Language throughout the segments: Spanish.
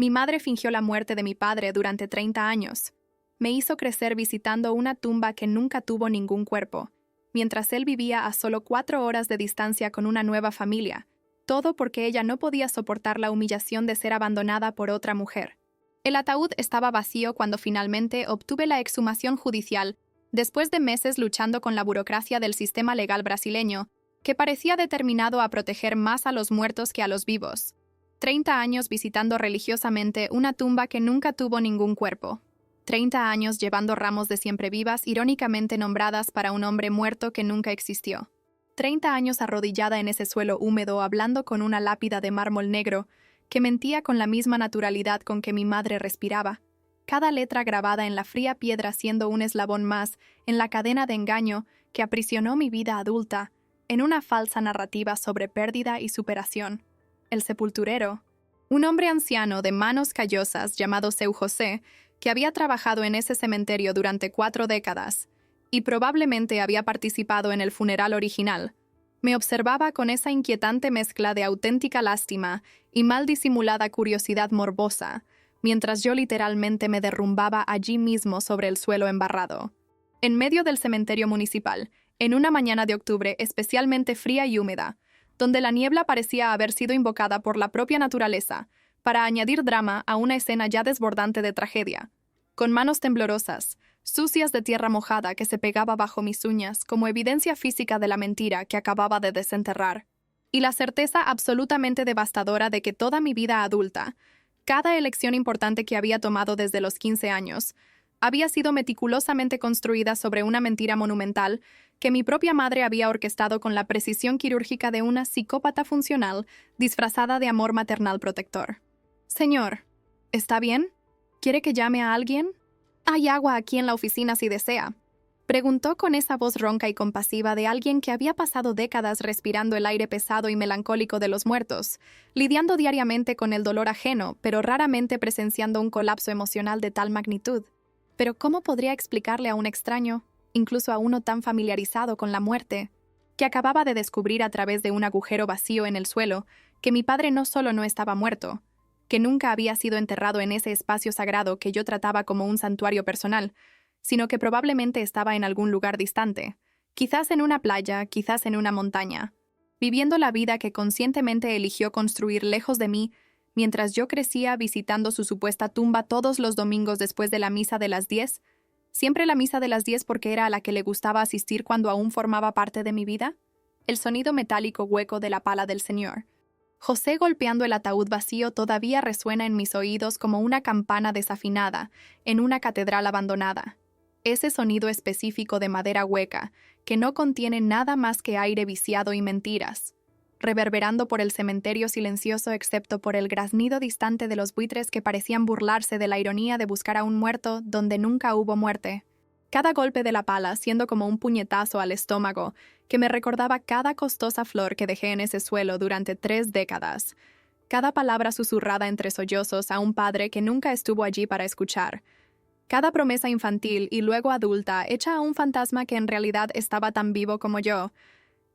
Mi madre fingió la muerte de mi padre durante 30 años. Me hizo crecer visitando una tumba que nunca tuvo ningún cuerpo, mientras él vivía a solo 4 horas de distancia con una nueva familia, todo porque ella no podía soportar la humillación de ser abandonada por otra mujer. El ataúd estaba vacío cuando finalmente obtuve la exhumación judicial, después de meses luchando con la burocracia del sistema legal brasileño, que parecía determinado a proteger más a los muertos que a los vivos. 30 años visitando religiosamente una tumba que nunca tuvo ningún cuerpo. 30 años llevando ramos de siemprevivas irónicamente nombradas para un hombre muerto que nunca existió. 30 años arrodillada en ese suelo húmedo hablando con una lápida de mármol negro que mentía con la misma naturalidad con que mi madre respiraba, cada letra grabada en la fría piedra siendo un eslabón más en la cadena de engaño que aprisionó mi vida adulta en una falsa narrativa sobre pérdida y superación. El sepulturero, un hombre anciano de manos callosas llamado Seu José, que había trabajado en ese cementerio durante 4 décadas y probablemente había participado en el funeral original, me observaba con esa inquietante mezcla de auténtica lástima y mal disimulada curiosidad morbosa, mientras yo literalmente me derrumbaba allí mismo sobre el suelo embarrado. En medio del cementerio municipal, en una mañana de octubre especialmente fría y húmeda, donde la niebla parecía haber sido invocada por la propia naturaleza, para añadir drama a una escena ya desbordante de tragedia, con manos temblorosas, sucias de tierra mojada que se pegaba bajo mis uñas como evidencia física de la mentira que acababa de desenterrar, y la certeza absolutamente devastadora de que toda mi vida adulta, cada elección importante que había tomado desde los 15 años, había sido meticulosamente construida sobre una mentira monumental que mi propia madre había orquestado con la precisión quirúrgica de una psicópata funcional disfrazada de amor maternal protector. Señor, ¿está bien? ¿Quiere que llame a alguien? Hay agua aquí en la oficina si desea. Preguntó con esa voz ronca y compasiva de alguien que había pasado décadas respirando el aire pesado y melancólico de los muertos, lidiando diariamente con el dolor ajeno, pero raramente presenciando un colapso emocional de tal magnitud. Pero ¿cómo podría explicarle a un extraño, incluso a uno tan familiarizado con la muerte, que acababa de descubrir a través de un agujero vacío en el suelo, que mi padre no solo no estaba muerto, que nunca había sido enterrado en ese espacio sagrado que yo trataba como un santuario personal, sino que probablemente estaba en algún lugar distante, quizás en una playa, quizás en una montaña, viviendo la vida que conscientemente eligió construir lejos de mí, mientras yo crecía visitando su supuesta tumba todos los domingos después de la misa de las 10, siempre la misa de las 10 porque era a la que le gustaba asistir cuando aún formaba parte de mi vida, el sonido metálico hueco de la pala del Señor. José golpeando el ataúd vacío todavía resuena en mis oídos como una campana desafinada en una catedral abandonada. Ese sonido específico de madera hueca, que no contiene nada más que aire viciado y mentiras, reverberando por el cementerio silencioso excepto por el graznido distante de los buitres que parecían burlarse de la ironía de buscar a un muerto donde nunca hubo muerte. Cada golpe de la pala siendo como un puñetazo al estómago, que me recordaba cada costosa flor que dejé en ese suelo durante 3 décadas. Cada palabra susurrada entre sollozos a un padre que nunca estuvo allí para escuchar. Cada promesa infantil y luego adulta hecha a un fantasma que en realidad estaba tan vivo como yo.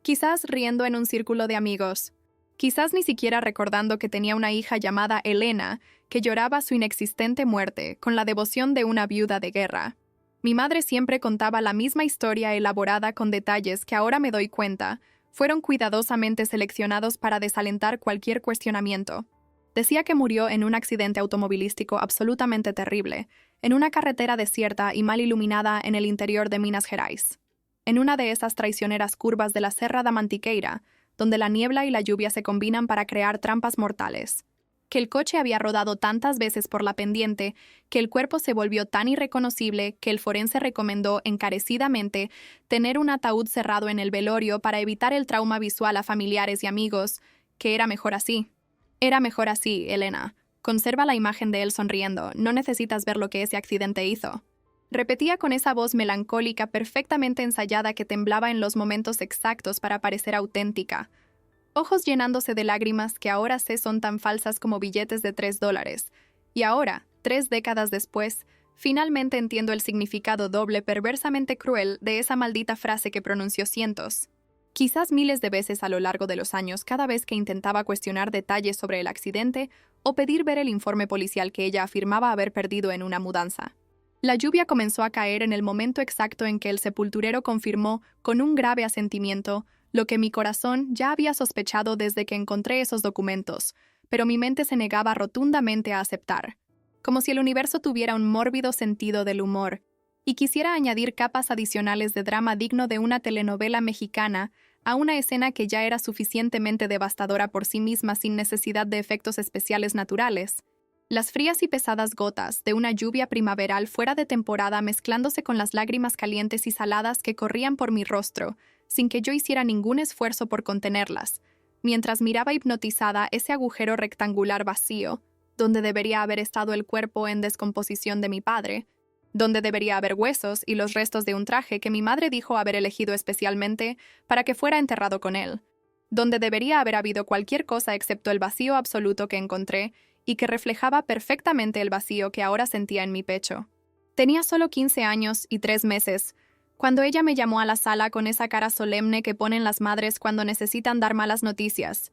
Quizás riendo en un círculo de amigos. Quizás ni siquiera recordando que tenía una hija llamada Elena, que lloraba su inexistente muerte con la devoción de una viuda de guerra. Mi madre siempre contaba la misma historia elaborada con detalles que ahora me doy cuenta fueron cuidadosamente seleccionados para desalentar cualquier cuestionamiento. Decía que murió en un accidente automovilístico absolutamente terrible, en una carretera desierta y mal iluminada en el interior de Minas Gerais. En una de esas traicioneras curvas de la Serra da Mantiqueira, donde la niebla y la lluvia se combinan para crear trampas mortales. Que el coche había rodado tantas veces por la pendiente que el cuerpo se volvió tan irreconocible que el forense recomendó encarecidamente tener un ataúd cerrado en el velorio para evitar el trauma visual a familiares y amigos, que era mejor así. Era mejor así, Elena. Conserva la imagen de él sonriendo, no necesitas ver lo que ese accidente hizo. Repetía con esa voz melancólica perfectamente ensayada que temblaba en los momentos exactos para parecer auténtica. Ojos llenándose de lágrimas que ahora sé son tan falsas como billetes de $3. Y ahora, 3 décadas después, finalmente entiendo el significado doble perversamente cruel de esa maldita frase que pronunció cientos, quizás miles de veces a lo largo de los años cada vez que intentaba cuestionar detalles sobre el accidente o pedir ver el informe policial que ella afirmaba haber perdido en una mudanza. La lluvia comenzó a caer en el momento exacto en que el sepulturero confirmó, con un grave asentimiento, lo que mi corazón ya había sospechado desde que encontré esos documentos, pero mi mente se negaba rotundamente a aceptar, como si el universo tuviera un mórbido sentido del humor, y quisiera añadir capas adicionales de drama digno de una telenovela mexicana a una escena que ya era suficientemente devastadora por sí misma sin necesidad de efectos especiales naturales. Las frías y pesadas gotas de una lluvia primaveral fuera de temporada mezclándose con las lágrimas calientes y saladas que corrían por mi rostro, sin que yo hiciera ningún esfuerzo por contenerlas, mientras miraba hipnotizada ese agujero rectangular vacío, donde debería haber estado el cuerpo en descomposición de mi padre, donde debería haber huesos y los restos de un traje que mi madre dijo haber elegido especialmente para que fuera enterrado con él, donde debería haber habido cualquier cosa excepto el vacío absoluto que encontré y que reflejaba perfectamente el vacío que ahora sentía en mi pecho. Tenía solo 15 años y 3 meses, cuando ella me llamó a la sala con esa cara solemne que ponen las madres cuando necesitan dar malas noticias.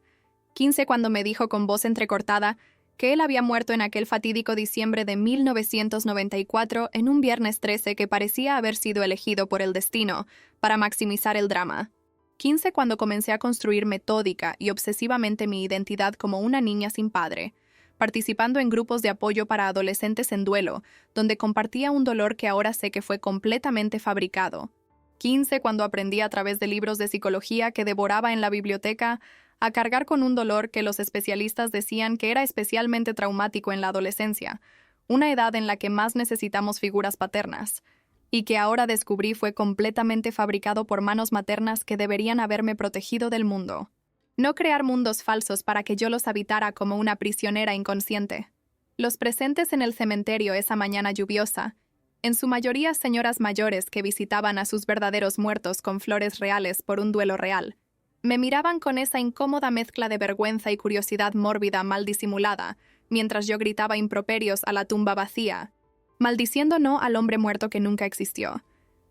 15 cuando me dijo con voz entrecortada que él había muerto en aquel fatídico diciembre de 1994 en un viernes 13 que parecía haber sido elegido por el destino para maximizar el drama. 15 cuando comencé a construir metódica y obsesivamente mi identidad como una niña sin padre, participando en grupos de apoyo para adolescentes en duelo, donde compartía un dolor que ahora sé que fue completamente fabricado. 15 cuando aprendí a través de libros de psicología que devoraba en la biblioteca a cargar con un dolor que los especialistas decían que era especialmente traumático en la adolescencia, una edad en la que más necesitamos figuras paternas, y que ahora descubrí fue completamente fabricado por manos maternas que deberían haberme protegido del mundo. No crear mundos falsos para que yo los habitara como una prisionera inconsciente. Los presentes en el cementerio esa mañana lluviosa, en su mayoría señoras mayores que visitaban a sus verdaderos muertos con flores reales por un duelo real, me miraban con esa incómoda mezcla de vergüenza y curiosidad mórbida mal disimulada, mientras yo gritaba improperios a la tumba vacía, maldiciendo no al hombre muerto que nunca existió,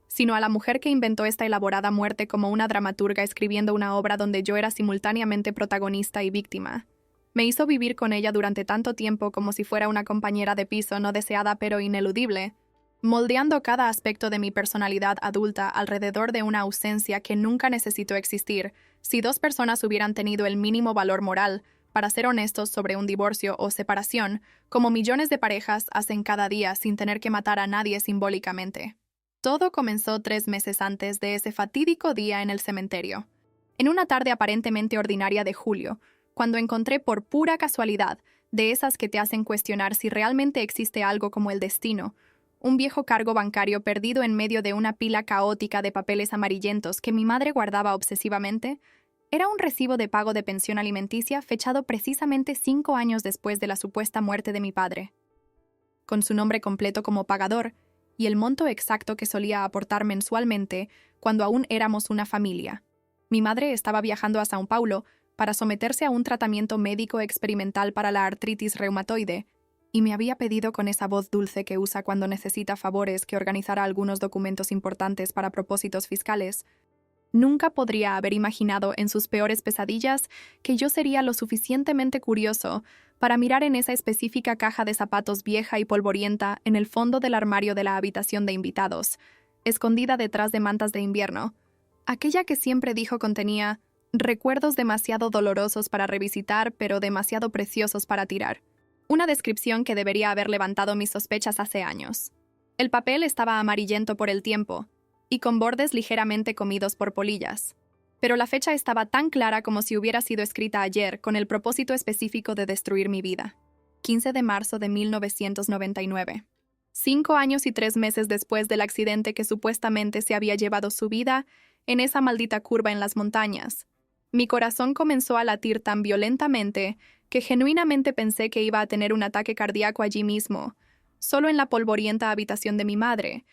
sino a la mujer que inventó esta elaborada muerte como una dramaturga escribiendo una obra donde yo era simultáneamente protagonista y víctima. Me hizo vivir con ella durante tanto tiempo como si fuera una compañera de piso no deseada pero ineludible, moldeando cada aspecto de mi personalidad adulta alrededor de una ausencia que nunca necesitó existir si dos personas hubieran tenido el mínimo valor moral para ser honestos sobre un divorcio o separación, como millones de parejas hacen cada día sin tener que matar a nadie simbólicamente. Todo comenzó 3 meses antes de ese fatídico día en el cementerio, en una tarde aparentemente ordinaria de julio, cuando encontré por pura casualidad, de esas que te hacen cuestionar si realmente existe algo como el destino, un viejo cargo bancario perdido en medio de una pila caótica de papeles amarillentos que mi madre guardaba obsesivamente. Era un recibo de pago de pensión alimenticia fechado precisamente 5 años después de la supuesta muerte de mi padre, con su nombre completo como pagador y el monto exacto que solía aportar mensualmente cuando aún éramos una familia. Mi madre estaba viajando a São Paulo para someterse a un tratamiento médico experimental para la artritis reumatoide, y me había pedido con esa voz dulce que usa cuando necesita favores que organizara algunos documentos importantes para propósitos fiscales. Nunca podría haber imaginado en sus peores pesadillas que yo sería lo suficientemente curioso para mirar en esa específica caja de zapatos vieja y polvorienta en el fondo del armario de la habitación de invitados, escondida detrás de mantas de invierno, aquella que siempre dijo contenía recuerdos demasiado dolorosos para revisitar pero demasiado preciosos para tirar. Una descripción que debería haber levantado mis sospechas hace años. El papel estaba amarillento por el tiempo y con bordes ligeramente comidos por polillas, pero la fecha estaba tan clara como si hubiera sido escrita ayer con el propósito específico de destruir mi vida. 15 de marzo de 1999. 5 años y 3 meses después del accidente que supuestamente se había llevado su vida en esa maldita curva en las montañas. Mi corazón comenzó a latir tan violentamente que genuinamente pensé que iba a tener un ataque cardíaco allí mismo, solo en la polvorienta habitación de mi madre,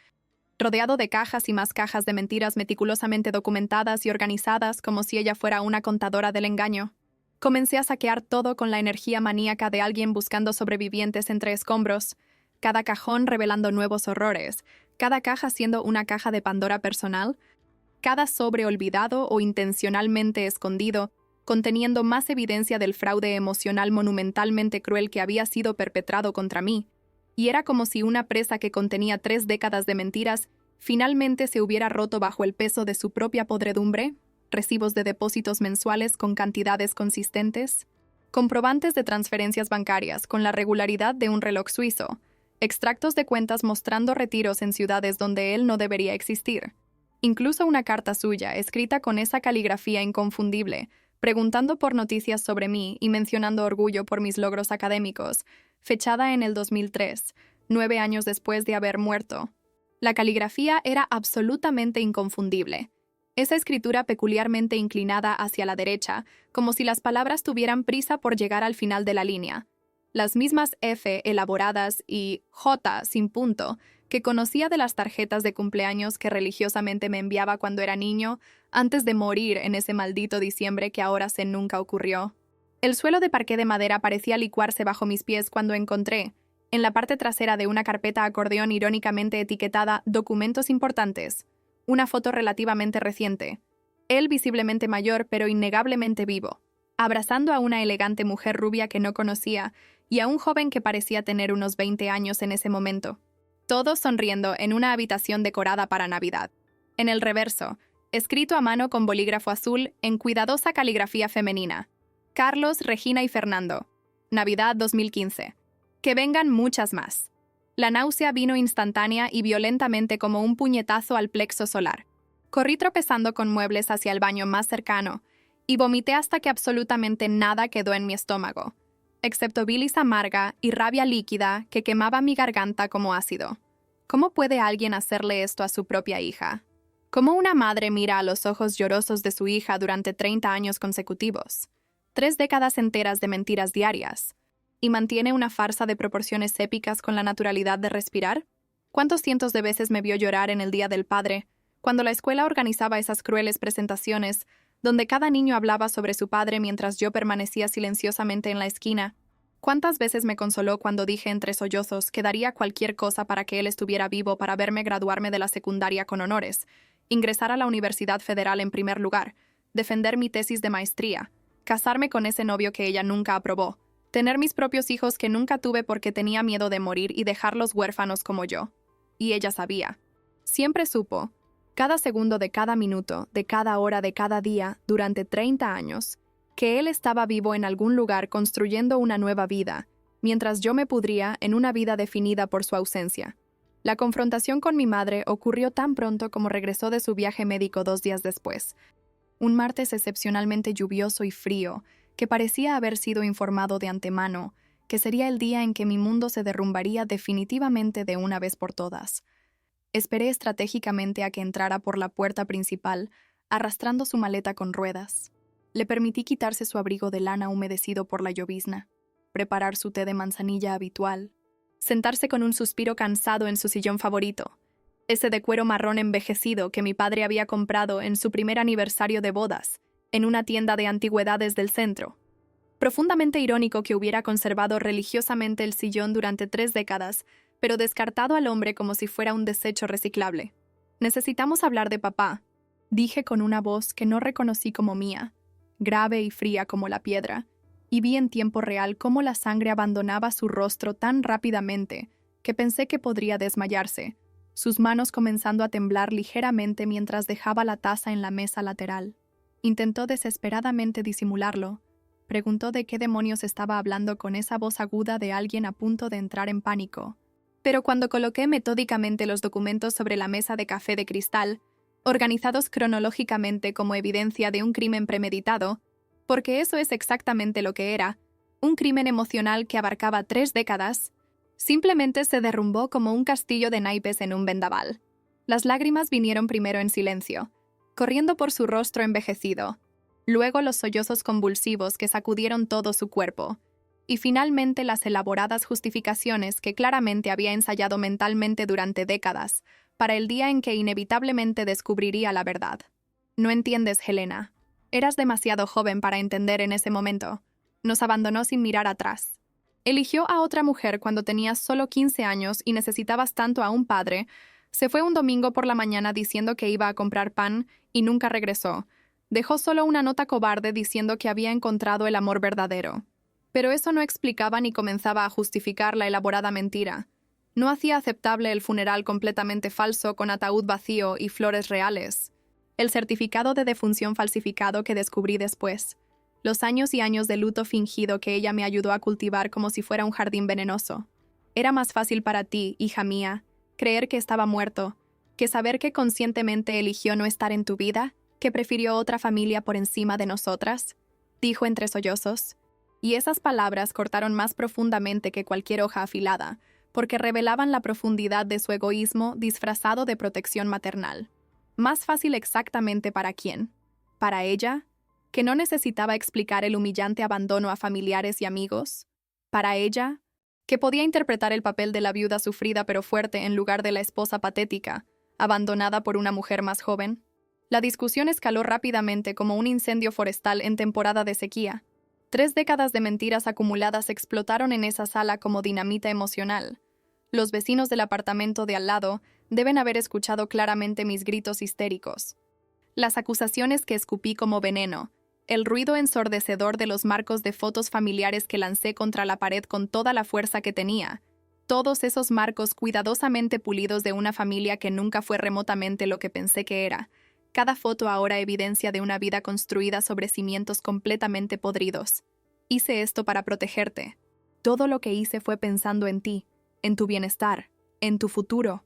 rodeado de cajas y más cajas de mentiras meticulosamente documentadas y organizadas como si ella fuera una contadora del engaño. Comencé a saquear todo con la energía maníaca de alguien buscando sobrevivientes entre escombros, cada cajón revelando nuevos horrores, cada caja siendo una caja de Pandora personal, cada sobre olvidado o intencionalmente escondido, conteniendo más evidencia del fraude emocional monumentalmente cruel que había sido perpetrado contra mí, y era como si una presa que contenía 3 décadas de mentiras finalmente se hubiera roto bajo el peso de su propia podredumbre, recibos de depósitos mensuales con cantidades consistentes, comprobantes de transferencias bancarias con la regularidad de un reloj suizo, extractos de cuentas mostrando retiros en ciudades donde él no debería existir, incluso una carta suya escrita con esa caligrafía inconfundible, preguntando por noticias sobre mí y mencionando orgullo por mis logros académicos, fechada en el 2003, 9 años después de haber muerto. La caligrafía era absolutamente inconfundible. Esa escritura peculiarmente inclinada hacia la derecha, como si las palabras tuvieran prisa por llegar al final de la línea. Las mismas F elaboradas y J sin punto que conocía de las tarjetas de cumpleaños que religiosamente me enviaba cuando era niño, antes de morir en ese maldito diciembre que ahora sé nunca ocurrió. El suelo de parqué de madera parecía licuarse bajo mis pies cuando encontré, en la parte trasera de una carpeta acordeón irónicamente etiquetada «Documentos importantes», una foto relativamente reciente. Él visiblemente mayor pero innegablemente vivo, abrazando a una elegante mujer rubia que no conocía y a un joven que parecía tener unos 20 años en ese momento. Todos sonriendo en una habitación decorada para Navidad. En el reverso, escrito a mano con bolígrafo azul en cuidadosa caligrafía femenina. Carlos, Regina y Fernando. Navidad 2015. Que vengan muchas más. La náusea vino instantánea y violentamente como un puñetazo al plexo solar. Corrí tropezando con muebles hacia el baño más cercano y vomité hasta que absolutamente nada quedó en mi estómago, excepto bilis amarga y rabia líquida que quemaba mi garganta como ácido. ¿Cómo puede alguien hacerle esto a su propia hija? ¿Cómo una madre mira a los ojos llorosos de su hija durante 30 años consecutivos? 3 décadas enteras de mentiras diarias. ¿Y mantiene una farsa de proporciones épicas con la naturalidad de respirar? ¿Cuántos cientos de veces me vio llorar en el Día del Padre, cuando la escuela organizaba esas crueles presentaciones, donde cada niño hablaba sobre su padre mientras yo permanecía silenciosamente en la esquina? ¿Cuántas veces me consoló cuando dije entre sollozos que daría cualquier cosa para que él estuviera vivo para verme graduarme de la secundaria con honores, ingresar a la Universidad Federal en primer lugar, defender mi tesis de maestría, casarme con ese novio que ella nunca aprobó, tener mis propios hijos que nunca tuve porque tenía miedo de morir y dejarlos huérfanos como yo? Y ella sabía. Siempre supo. Cada segundo de cada minuto, de cada hora de cada día, durante 30 años, que él estaba vivo en algún lugar construyendo una nueva vida, mientras yo me pudría en una vida definida por su ausencia. La confrontación con mi madre ocurrió tan pronto como regresó de su viaje médico 2 días después. Un martes excepcionalmente lluvioso y frío, que parecía haber sido informado de antemano, que sería el día en que mi mundo se derrumbaría definitivamente de una vez por todas. Esperé estratégicamente a que entrara por la puerta principal, arrastrando su maleta con ruedas. Le permití quitarse su abrigo de lana humedecido por la llovizna, preparar su té de manzanilla habitual, sentarse con un suspiro cansado en su sillón favorito, ese de cuero marrón envejecido que mi padre había comprado en su primer aniversario de bodas, en una tienda de antigüedades del centro. Profundamente irónico que hubiera conservado religiosamente el sillón durante 3 décadas, pero descartado al hombre como si fuera un desecho reciclable. «Necesitamos hablar de papá», dije con una voz que no reconocí como mía, grave y fría como la piedra, y vi en tiempo real cómo la sangre abandonaba su rostro tan rápidamente que pensé que podría desmayarse, sus manos comenzando a temblar ligeramente mientras dejaba la taza en la mesa lateral. Intentó desesperadamente disimularlo. Preguntó de qué demonios estaba hablando con esa voz aguda de alguien a punto de entrar en pánico. Pero cuando coloqué metódicamente los documentos sobre la mesa de café de cristal, organizados cronológicamente como evidencia de un crimen premeditado, porque eso es exactamente lo que era, un crimen emocional que abarcaba 3 décadas, simplemente se derrumbó como un castillo de naipes en un vendaval. Las lágrimas vinieron primero en silencio, corriendo por su rostro envejecido, luego los sollozos convulsivos que sacudieron todo su cuerpo, y finalmente las elaboradas justificaciones que claramente había ensayado mentalmente durante décadas, para el día en que inevitablemente descubriría la verdad. No entiendes, Helena. Eras demasiado joven para entender en ese momento. Nos abandonó sin mirar atrás. Eligió a otra mujer cuando tenías solo 15 años y necesitabas tanto a un padre. Se fue un domingo por la mañana diciendo que iba a comprar pan y nunca regresó. Dejó solo una nota cobarde diciendo que había encontrado el amor verdadero. Pero eso no explicaba ni comenzaba a justificar la elaborada mentira. No hacía aceptable el funeral completamente falso con ataúd vacío y flores reales. El certificado de defunción falsificado que descubrí después. Los años y años de luto fingido que ella me ayudó a cultivar como si fuera un jardín venenoso. Era más fácil para ti, hija mía, creer que estaba muerto, que saber que conscientemente eligió no estar en tu vida, que prefirió otra familia por encima de nosotras, dijo entre sollozos. Y esas palabras cortaron más profundamente que cualquier hoja afilada, porque revelaban la profundidad de su egoísmo disfrazado de protección maternal. Más fácil exactamente para quién. Para ella, que no necesitaba explicar el humillante abandono a familiares y amigos. Para ella, que podía interpretar el papel de la viuda sufrida pero fuerte en lugar de la esposa patética, abandonada por una mujer más joven. La discusión escaló rápidamente como un incendio forestal en temporada de sequía. 3 décadas de mentiras acumuladas explotaron en esa sala como dinamita emocional. Los vecinos del apartamento de al lado deben haber escuchado claramente mis gritos histéricos. Las acusaciones que escupí como veneno, el ruido ensordecedor de los marcos de fotos familiares que lancé contra la pared con toda la fuerza que tenía. Todos esos marcos cuidadosamente pulidos de una familia que nunca fue remotamente lo que pensé que era. Cada foto ahora evidencia de una vida construida sobre cimientos completamente podridos. Hice esto para protegerte. Todo lo que hice fue pensando en ti, en tu bienestar, en tu futuro.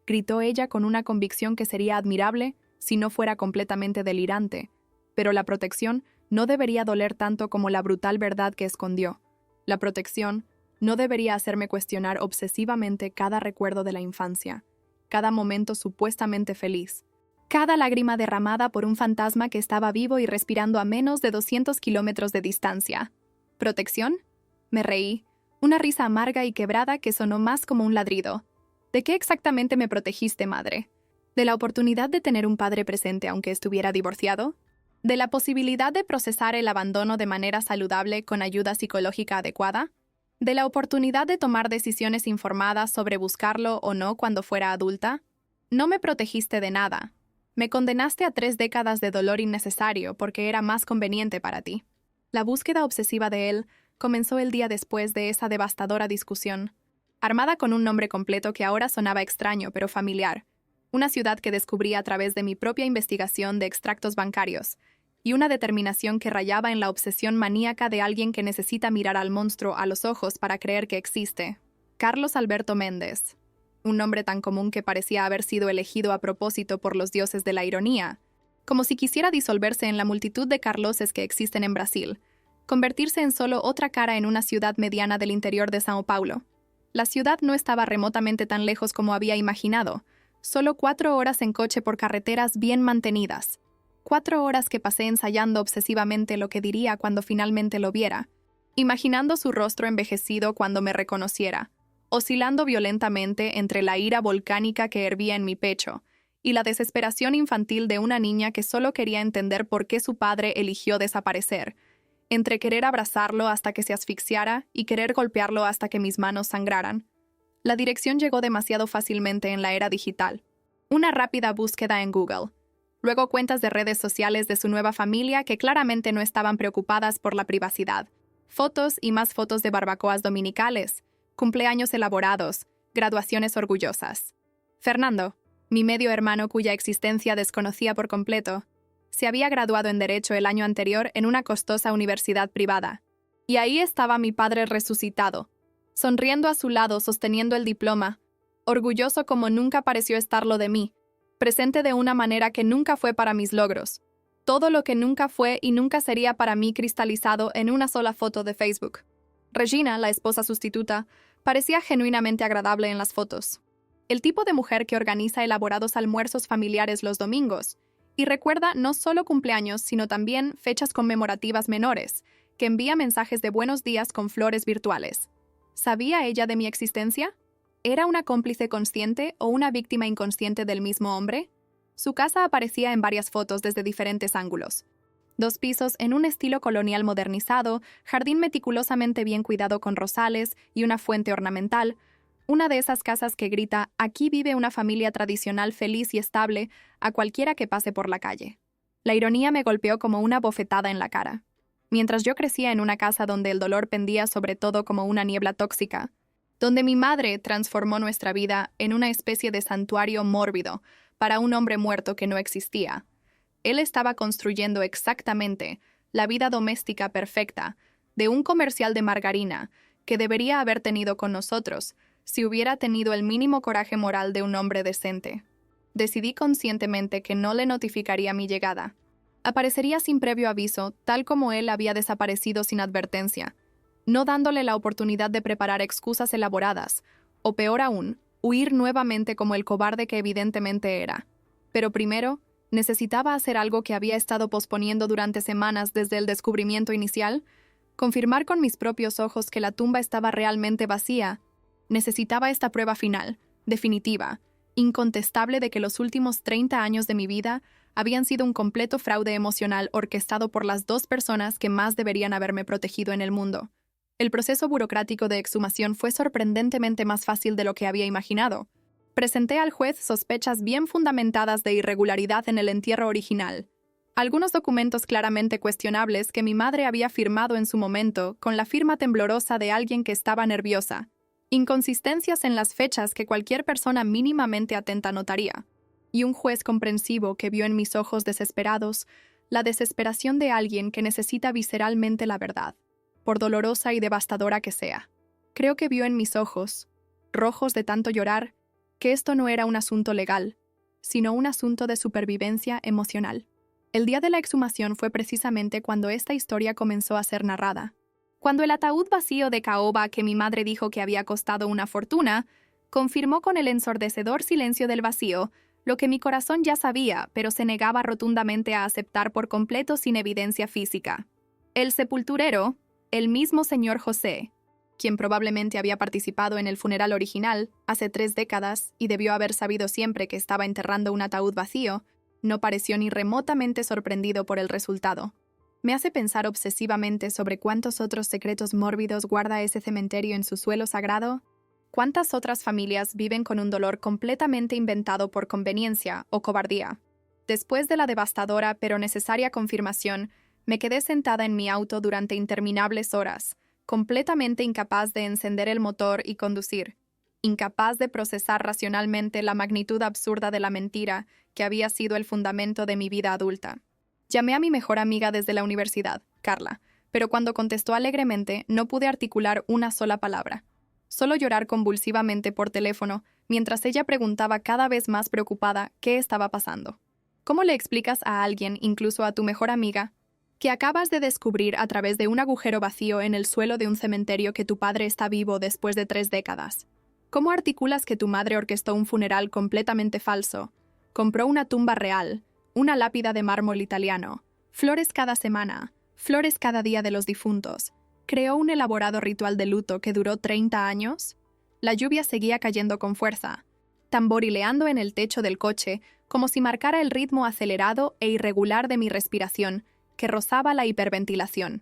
Gritó ella con una convicción que sería admirable si no fuera completamente delirante. Pero la protección no debería doler tanto como la brutal verdad que escondió. La protección no debería hacerme cuestionar obsesivamente cada recuerdo de la infancia, cada momento supuestamente feliz, cada lágrima derramada por un fantasma que estaba vivo y respirando a menos de 200 kilómetros de distancia. ¿Protección? Me reí, una risa amarga y quebrada que sonó más como un ladrido. ¿De qué exactamente me protegiste, madre? ¿De la oportunidad de tener un padre presente aunque estuviera divorciado? ¿De la posibilidad de procesar el abandono de manera saludable con ayuda psicológica adecuada? ¿De la oportunidad de tomar decisiones informadas sobre buscarlo o no cuando fuera adulta? No me protegiste de nada. Me condenaste a 3 décadas de dolor innecesario porque era más conveniente para ti. La búsqueda obsesiva de él comenzó el día después de esa devastadora discusión, armada con un nombre completo que ahora sonaba extraño pero familiar, una ciudad que descubrí a través de mi propia investigación de extractos bancarios, y una determinación que rayaba en la obsesión maníaca de alguien que necesita mirar al monstruo a los ojos para creer que existe. Carlos Alberto Méndez. Un nombre tan común que parecía haber sido elegido a propósito por los dioses de la ironía, como si quisiera disolverse en la multitud de Carloses que existen en Brasil, convertirse en solo otra cara en una ciudad mediana del interior de São Paulo. La ciudad no estaba remotamente tan lejos como había imaginado, solo 4 horas en coche por carreteras bien mantenidas. 4 horas que pasé ensayando obsesivamente lo que diría cuando finalmente lo viera, imaginando su rostro envejecido cuando me reconociera, oscilando violentamente entre la ira volcánica que hervía en mi pecho y la desesperación infantil de una niña que solo quería entender por qué su padre eligió desaparecer, entre querer abrazarlo hasta que se asfixiara y querer golpearlo hasta que mis manos sangraran. La dirección llegó demasiado fácilmente en la era digital. Una rápida búsqueda en Google. Luego cuentas de redes sociales de su nueva familia que claramente no estaban preocupadas por la privacidad. Fotos y más fotos de barbacoas dominicales, cumpleaños elaborados, graduaciones orgullosas. Fernando, mi medio hermano cuya existencia desconocía por completo, se había graduado en Derecho el año anterior en una costosa universidad privada. Y ahí estaba mi padre resucitado, sonriendo a su lado sosteniendo el diploma, orgulloso como nunca pareció estarlo de mí, presente de una manera que nunca fue para mis logros. Todo lo que nunca fue y nunca sería para mí cristalizado en una sola foto de Facebook. Regina, la esposa sustituta, parecía genuinamente agradable en las fotos. El tipo de mujer que organiza elaborados almuerzos familiares los domingos y recuerda no solo cumpleaños, sino también fechas conmemorativas menores, que envía mensajes de buenos días con flores virtuales. ¿Sabía ella de mi existencia? ¿Era una cómplice consciente o una víctima inconsciente del mismo hombre? Su casa aparecía en varias fotos desde diferentes ángulos. 2 pisos en un estilo colonial modernizado, jardín meticulosamente bien cuidado con rosales y una fuente ornamental. Una de esas casas que grita, aquí vive una familia tradicional feliz y estable, a cualquiera que pase por la calle. La ironía me golpeó como una bofetada en la cara. Mientras yo crecía en una casa donde el dolor pendía sobre todo como una niebla tóxica, donde mi madre transformó nuestra vida en una especie de santuario mórbido para un hombre muerto que no existía, él estaba construyendo exactamente la vida doméstica perfecta de un comercial de margarina que debería haber tenido con nosotros si hubiera tenido el mínimo coraje moral de un hombre decente. Decidí conscientemente que no le notificaría mi llegada. Aparecería sin previo aviso, tal como él había desaparecido sin advertencia, no dándole la oportunidad de preparar excusas elaboradas, o peor aún, huir nuevamente como el cobarde que evidentemente era. Pero primero, necesitaba hacer algo que había estado posponiendo durante semanas desde el descubrimiento inicial, confirmar con mis propios ojos que la tumba estaba realmente vacía. Necesitaba esta prueba final, definitiva, incontestable de que los últimos 30 años de mi vida habían sido un completo fraude emocional orquestado por las dos personas que más deberían haberme protegido en el mundo. El proceso burocrático de exhumación fue sorprendentemente más fácil de lo que había imaginado. Presenté al juez sospechas bien fundamentadas de irregularidad en el entierro original. Algunos documentos claramente cuestionables que mi madre había firmado en su momento con la firma temblorosa de alguien que estaba nerviosa. Inconsistencias en las fechas que cualquier persona mínimamente atenta notaría. Y un juez comprensivo que vio en mis ojos desesperados la desesperación de alguien que necesita visceralmente la verdad, por dolorosa y devastadora que sea. Creo que vio en mis ojos, rojos de tanto llorar, que esto no era un asunto legal, sino un asunto de supervivencia emocional. El día de la exhumación fue precisamente cuando esta historia comenzó a ser narrada. Cuando el ataúd vacío de caoba que mi madre dijo que había costado una fortuna, confirmó con el ensordecedor silencio del vacío lo que mi corazón ya sabía, pero se negaba rotundamente a aceptar por completo sin evidencia física. El sepulturero, el mismo señor José, quien probablemente había participado en el funeral original hace 3 décadas y debió haber sabido siempre que estaba enterrando un ataúd vacío, no pareció ni remotamente sorprendido por el resultado. Me hace pensar obsesivamente sobre cuántos otros secretos mórbidos guarda ese cementerio en su suelo sagrado. ¿Cuántas otras familias viven con un dolor completamente inventado por conveniencia o cobardía? Después de la devastadora pero necesaria confirmación, me quedé sentada en mi auto durante interminables horas, completamente incapaz de encender el motor y conducir, incapaz de procesar racionalmente la magnitud absurda de la mentira que había sido el fundamento de mi vida adulta. Llamé a mi mejor amiga desde la universidad, Carla, pero cuando contestó alegremente no pude articular una sola palabra. Solo llorar convulsivamente por teléfono, mientras ella preguntaba cada vez más preocupada qué estaba pasando. ¿Cómo le explicas a alguien, incluso a tu mejor amiga, que acabas de descubrir a través de un agujero vacío en el suelo de un cementerio que tu padre está vivo después de 3 décadas? ¿Cómo articulas que tu madre orquestó un funeral completamente falso, compró una tumba real, una lápida de mármol italiano, flores cada semana, flores cada día de los difuntos, creó un elaborado ritual de luto que duró 30 años? La lluvia seguía cayendo con fuerza, tamborileando en el techo del coche como si marcara el ritmo acelerado e irregular de mi respiración, que rozaba la hiperventilación.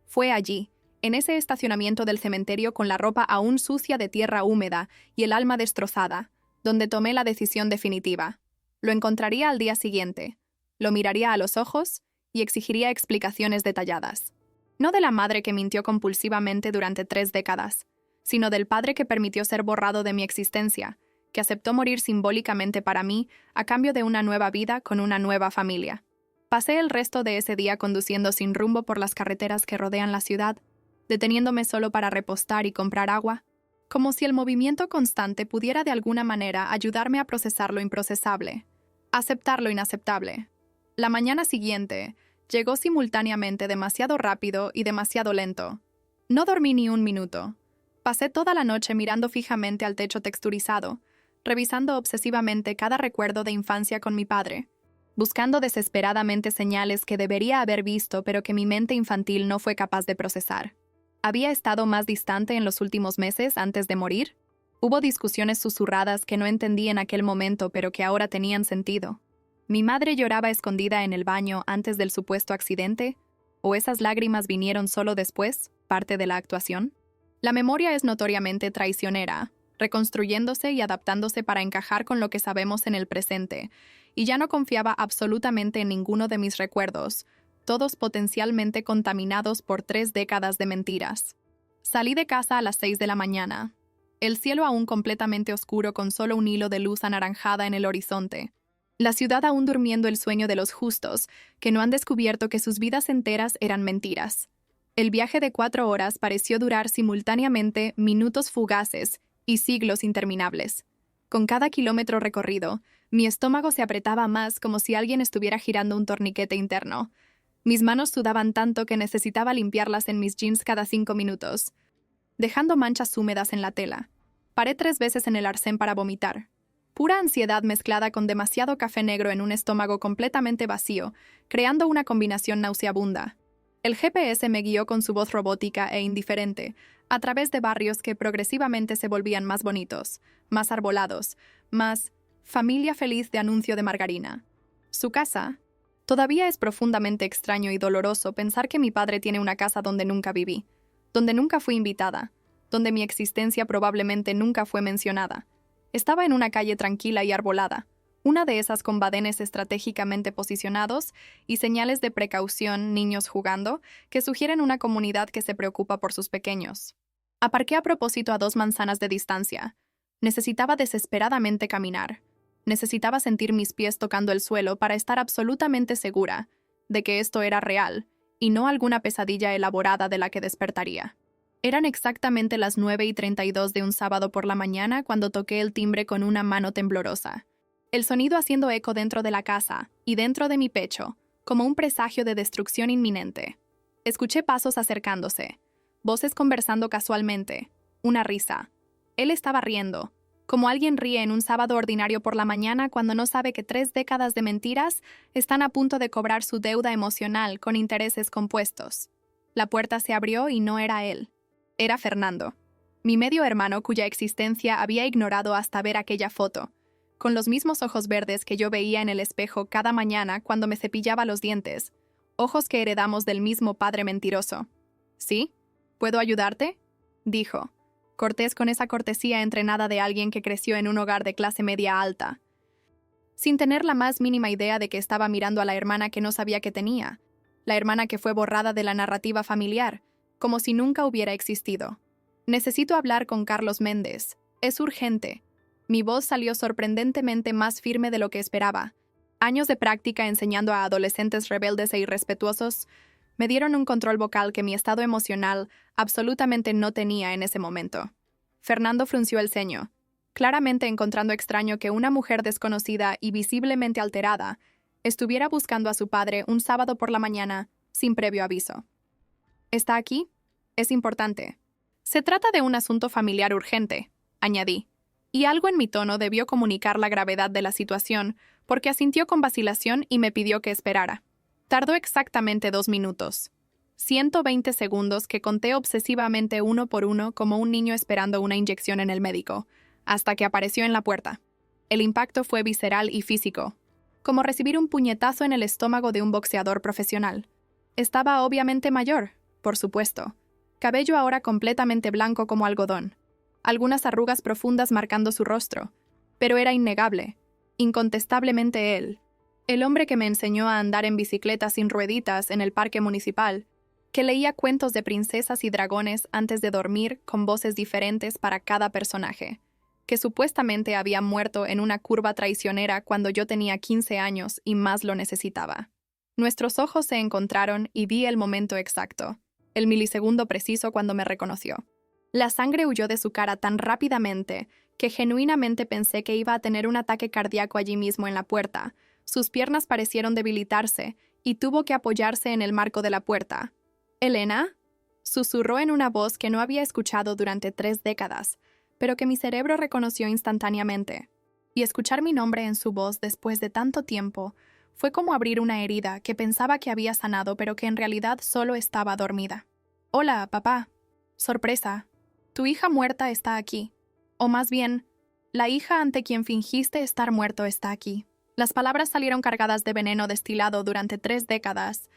Fue allí, en ese estacionamiento del cementerio con la ropa aún sucia de tierra húmeda y el alma destrozada, donde tomé la decisión definitiva. Lo encontraría al día siguiente, lo miraría a los ojos y exigiría explicaciones detalladas. No de la madre que mintió compulsivamente durante 3 décadas, sino del padre que permitió ser borrado de mi existencia, que aceptó morir simbólicamente para mí a cambio de una nueva vida con una nueva familia. Pasé el resto de ese día conduciendo sin rumbo por las carreteras que rodean la ciudad, deteniéndome solo para repostar y comprar agua, como si el movimiento constante pudiera de alguna manera ayudarme a procesar lo improcesable, aceptar lo inaceptable. La mañana siguiente llegó simultáneamente demasiado rápido y demasiado lento. No dormí ni un minuto. Pasé toda la noche mirando fijamente al techo texturizado, revisando obsesivamente cada recuerdo de infancia con mi padre, buscando desesperadamente señales que debería haber visto pero que mi mente infantil no fue capaz de procesar. ¿Había estado más distante en los últimos meses antes de morir? Hubo discusiones susurradas que no entendí en aquel momento pero que ahora tenían sentido. ¿Mi madre lloraba escondida en el baño antes del supuesto accidente? ¿O esas lágrimas vinieron solo después, parte de la actuación? La memoria es notoriamente traicionera, reconstruyéndose y adaptándose para encajar con lo que sabemos en el presente, y ya no confiaba absolutamente en ninguno de mis recuerdos, todos potencialmente contaminados por 3 décadas de mentiras. Salí de casa a las 6 de la mañana. El cielo aún completamente oscuro con solo un hilo de luz anaranjada en el horizonte. La ciudad aún durmiendo el sueño de los justos, que no han descubierto que sus vidas enteras eran mentiras. El viaje de 4 horas pareció durar simultáneamente minutos fugaces y siglos interminables. Con cada kilómetro recorrido, mi estómago se apretaba más como si alguien estuviera girando un torniquete interno. Mis manos sudaban tanto que necesitaba limpiarlas en mis jeans cada 5 minutos, dejando manchas húmedas en la tela. Paré 3 veces en el arcén para vomitar. Pura ansiedad mezclada con demasiado café negro en un estómago completamente vacío, creando una combinación nauseabunda. El GPS me guió con su voz robótica e indiferente, a través de barrios que progresivamente se volvían más bonitos, más arbolados, más familia feliz de anuncio de margarina. Su casa. Todavía es profundamente extraño y doloroso pensar que mi padre tiene una casa donde nunca viví, donde nunca fui invitada, donde mi existencia probablemente nunca fue mencionada. Estaba en una calle tranquila y arbolada, una de esas con badenes estratégicamente posicionados y señales de precaución, niños jugando, que sugieren una comunidad que se preocupa por sus pequeños. Aparqué a propósito a 2 manzanas de distancia. Necesitaba desesperadamente caminar. Necesitaba sentir mis pies tocando el suelo para estar absolutamente segura de que esto era real y no alguna pesadilla elaborada de la que despertaría. Eran exactamente las 9:32 de un sábado por la mañana cuando toqué el timbre con una mano temblorosa. El sonido haciendo eco dentro de la casa y dentro de mi pecho, como un presagio de destrucción inminente. Escuché pasos acercándose, voces conversando casualmente, una risa. Él estaba riendo, como alguien ríe en un sábado ordinario por la mañana cuando no sabe que 3 décadas de mentiras están a punto de cobrar su deuda emocional con intereses compuestos. La puerta se abrió y no era él. Era Fernando, mi medio hermano cuya existencia había ignorado hasta ver aquella foto, con los mismos ojos verdes que yo veía en el espejo cada mañana cuando me cepillaba los dientes, ojos que heredamos del mismo padre mentiroso. ¿Sí? ¿Puedo ayudarte?, dijo, cortés con esa cortesía entrenada de alguien que creció en un hogar de clase media alta, sin tener la más mínima idea de que estaba mirando a la hermana que no sabía que tenía, la hermana que fue borrada de la narrativa familiar, como si nunca hubiera existido. Necesito hablar con Carlos Méndez. Es urgente. Mi voz salió sorprendentemente más firme de lo que esperaba. Años de práctica enseñando a adolescentes rebeldes e irrespetuosos me dieron un control vocal que mi estado emocional absolutamente no tenía en ese momento. Fernando frunció el ceño, claramente encontrando extraño que una mujer desconocida y visiblemente alterada estuviera buscando a su padre un sábado por la mañana sin previo aviso. ¿Está aquí? Es importante. Se trata de un asunto familiar urgente, añadí, y algo en mi tono debió comunicar la gravedad de la situación, porque asintió con vacilación y me pidió que esperara. Tardó exactamente 2 minutos. 120 segundos que conté obsesivamente uno por uno como un niño esperando una inyección en el médico, hasta que apareció en la puerta. El impacto fue visceral y físico, como recibir un puñetazo en el estómago de un boxeador profesional. Estaba obviamente mayor, por supuesto. Cabello ahora completamente blanco como algodón. Algunas arrugas profundas marcando su rostro. Pero era innegable, incontestablemente él. El hombre que me enseñó a andar en bicicleta sin rueditas en el parque municipal, que leía cuentos de princesas y dragones antes de dormir con voces diferentes para cada personaje, que supuestamente había muerto en una curva traicionera cuando yo tenía 15 años y más lo necesitaba. Nuestros ojos se encontraron y vi el momento exacto, el milisegundo preciso cuando me reconoció. La sangre huyó de su cara tan rápidamente que genuinamente pensé que iba a tener un ataque cardíaco allí mismo en la puerta. Sus piernas parecieron debilitarse y tuvo que apoyarse en el marco de la puerta. «¿Elena?», susurró en una voz que no había escuchado durante 3 décadas, pero que mi cerebro reconoció instantáneamente. Y escuchar mi nombre en su voz después de tanto tiempo fue como abrir una herida que pensaba que había sanado, pero que en realidad solo estaba dormida. «Hola, papá». «Sorpresa. Tu hija muerta está aquí. O más bien, la hija ante quien fingiste estar muerto está aquí». Las palabras salieron cargadas de veneno destilado durante 3 décadas,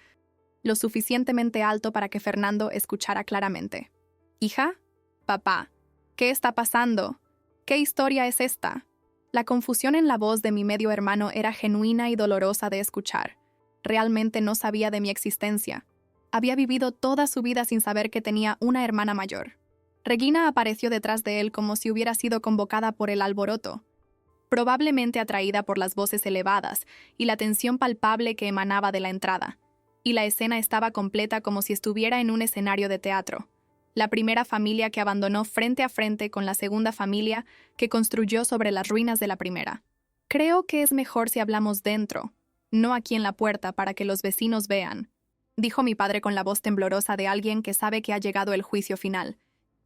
lo suficientemente alto para que Fernando escuchara claramente. «¿Hija? Papá. ¿Qué está pasando? ¿Qué historia es esta?». La confusión en la voz de mi medio hermano era genuina y dolorosa de escuchar. Realmente no sabía de mi existencia. Había vivido toda su vida sin saber que tenía una hermana mayor. Regina apareció detrás de él como si hubiera sido convocada por el alboroto, probablemente atraída por las voces elevadas y la tensión palpable que emanaba de la entrada. Y la escena estaba completa como si estuviera en un escenario de teatro. La primera familia que abandonó frente a frente con la segunda familia que construyó sobre las ruinas de la primera. Creo que es mejor si hablamos dentro, no aquí en la puerta para que los vecinos vean, dijo mi padre con la voz temblorosa de alguien que sabe que ha llegado el juicio final.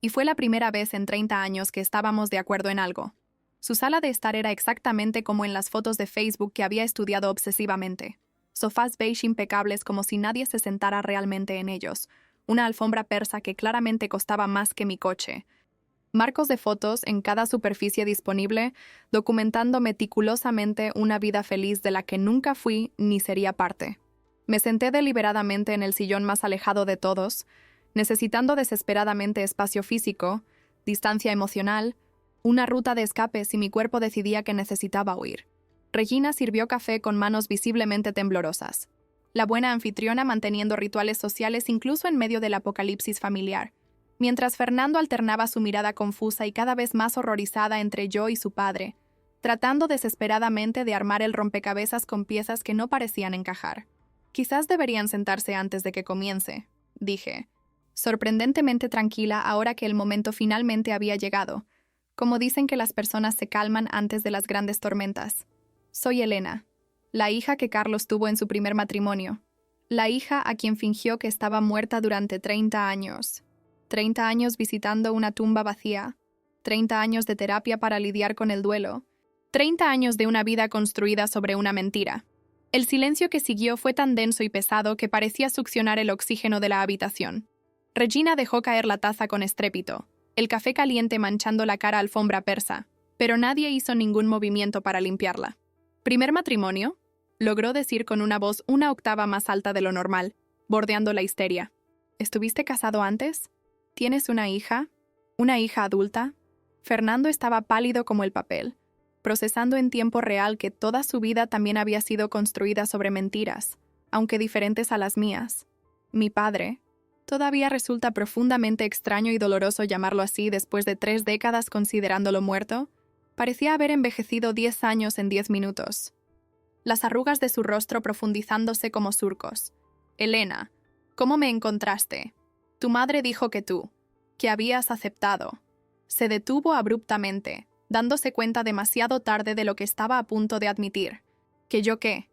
Y fue la primera vez en 30 años que estábamos de acuerdo en algo. Su sala de estar era exactamente como en las fotos de Facebook que había estudiado obsesivamente. Sofás beige impecables como si nadie se sentara realmente en ellos. Una alfombra persa que claramente costaba más que mi coche. Marcos de fotos en cada superficie disponible, documentando meticulosamente una vida feliz de la que nunca fui ni sería parte. Me senté deliberadamente en el sillón más alejado de todos, necesitando desesperadamente espacio físico, distancia emocional, una ruta de escape si mi cuerpo decidía que necesitaba huir. Regina sirvió café con manos visiblemente temblorosas. La buena anfitriona manteniendo rituales sociales incluso en medio del apocalipsis familiar, mientras Fernando alternaba su mirada confusa y cada vez más horrorizada entre yo y su padre, tratando desesperadamente de armar el rompecabezas con piezas que no parecían encajar. Quizás deberían sentarse antes de que comience, dije, sorprendentemente tranquila ahora que el momento finalmente había llegado, como dicen que las personas se calman antes de las grandes tormentas. Soy Elena, la hija que Carlos tuvo en su primer matrimonio, la hija a quien fingió que estaba muerta durante 30 años. 30 años visitando una tumba vacía, 30 años de terapia para lidiar con el duelo, 30 años de una vida construida sobre una mentira. El silencio que siguió fue tan denso y pesado que parecía succionar el oxígeno de la habitación. Regina dejó caer la taza con estrépito, el café caliente manchando la cara alfombra persa, pero nadie hizo ningún movimiento para limpiarla. ¿Primer matrimonio?, logró decir con una voz una octava más alta de lo normal, bordeando la histeria. ¿Estuviste casado antes? ¿Tienes una hija? ¿Una hija adulta? Fernando estaba pálido como el papel, procesando en tiempo real que toda su vida también había sido construida sobre mentiras, aunque diferentes a las mías. Mi padre, todavía resulta profundamente extraño y doloroso llamarlo así después de 3 décadas considerándolo muerto, parecía haber envejecido 10 años en 10 minutos. Las arrugas de su rostro profundizándose como surcos. Elena, ¿cómo me encontraste? Tu madre dijo que habías aceptado. Se detuvo abruptamente, dándose cuenta demasiado tarde de lo que estaba a punto de admitir. ¿Que yo qué?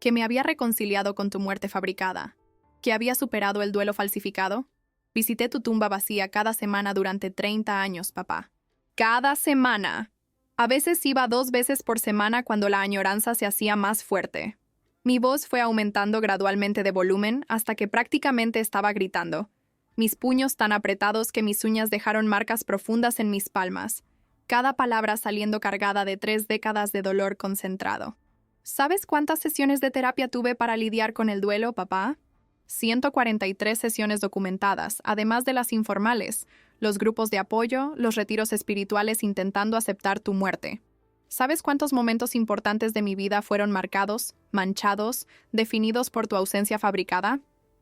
Que me había reconciliado con tu muerte fabricada. ¿Que había superado el duelo falsificado? Visité tu tumba vacía cada semana durante 30 años, papá. ¡Cada semana! A veces iba 2 veces por semana cuando la añoranza se hacía más fuerte. Mi voz fue aumentando gradualmente de volumen hasta que prácticamente estaba gritando. Mis puños tan apretados que mis uñas dejaron marcas profundas en mis palmas, cada palabra saliendo cargada de 3 décadas de dolor concentrado. ¿Sabes cuántas sesiones de terapia tuve para lidiar con el duelo, papá? 143 sesiones documentadas, además de las informales, los grupos de apoyo, los retiros espirituales intentando aceptar tu muerte. ¿Sabes cuántos momentos importantes de mi vida fueron marcados, manchados, definidos por tu ausencia fabricada?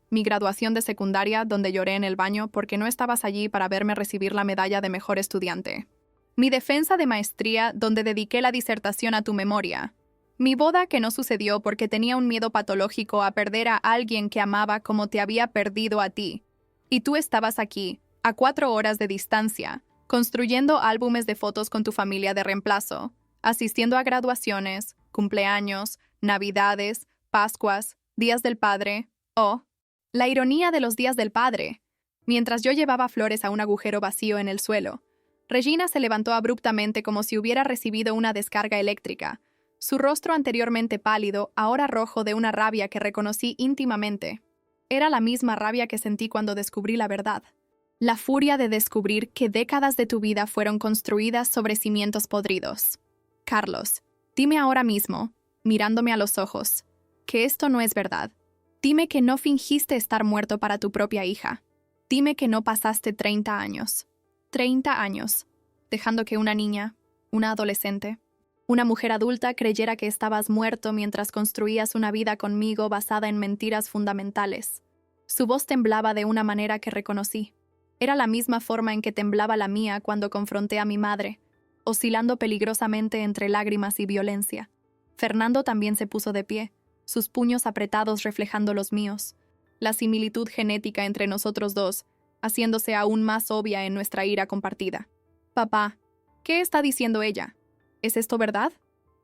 Mi graduación de secundaria, donde lloré en el baño porque no estabas allí para verme recibir la medalla de mejor estudiante. Mi defensa de maestría, donde dediqué la disertación a tu memoria. Mi boda que no sucedió porque tenía un miedo patológico a perder a alguien que amaba como te había perdido a ti. Y tú estabas aquí, a 4 horas de distancia, construyendo álbumes de fotos con tu familia de reemplazo, asistiendo a graduaciones, cumpleaños, navidades, pascuas, días del padre. Oh, la ironía de los días del padre. Mientras yo llevaba flores a un agujero vacío en el suelo, Regina se levantó abruptamente como si hubiera recibido una descarga eléctrica. Su rostro anteriormente pálido, ahora rojo de una rabia que reconocí íntimamente. Era la misma rabia que sentí cuando descubrí la verdad. La furia de descubrir que décadas de tu vida fueron construidas sobre cimientos podridos. Carlos, dime ahora mismo, mirándome a los ojos, que esto no es verdad. Dime que no fingiste estar muerto para tu propia hija. Dime que no pasaste 30 años. 30 años, dejando que una niña, una adolescente, Una mujer adulta creyera que estabas muerto mientras construías una vida conmigo basada en mentiras fundamentales. Su voz temblaba de una manera que reconocí. Era la misma forma en que temblaba la mía cuando confronté a mi madre, oscilando peligrosamente entre lágrimas y violencia. Fernando también se puso de pie, sus puños apretados reflejando los míos. La similitud genética entre nosotros dos, haciéndose aún más obvia en nuestra ira compartida. Papá, ¿qué está diciendo ella? ¿Es esto verdad?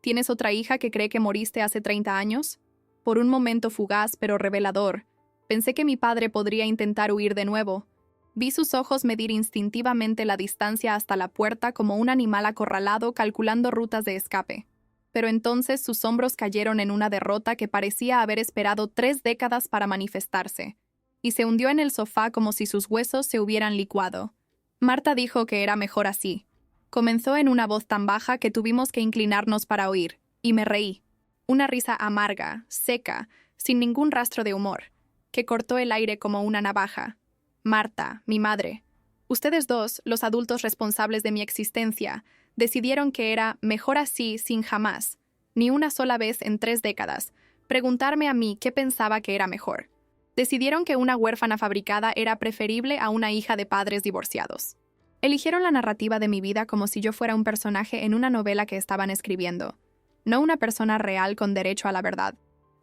¿Tienes otra hija que cree que moriste hace 30 años? Por un momento fugaz pero revelador, pensé que mi padre podría intentar huir de nuevo. Vi sus ojos medir instintivamente la distancia hasta la puerta como un animal acorralado calculando rutas de escape. Pero entonces sus hombros cayeron en una derrota que parecía haber esperado 3 décadas para manifestarse, y se hundió en el sofá como si sus huesos se hubieran licuado. Marta dijo que era mejor así. Comenzó en una voz tan baja que tuvimos que inclinarnos para oír, y me reí. Una risa amarga, seca, sin ningún rastro de humor, que cortó el aire como una navaja. Marta, mi madre, ustedes dos, los adultos responsables de mi existencia, decidieron que era mejor así sin jamás, ni una sola vez en 3 décadas, preguntarme a mí qué pensaba que era mejor. Decidieron que una huérfana fabricada era preferible a una hija de padres divorciados. Eligieron la narrativa de mi vida como si yo fuera un personaje en una novela que estaban escribiendo, no una persona real con derecho a la verdad.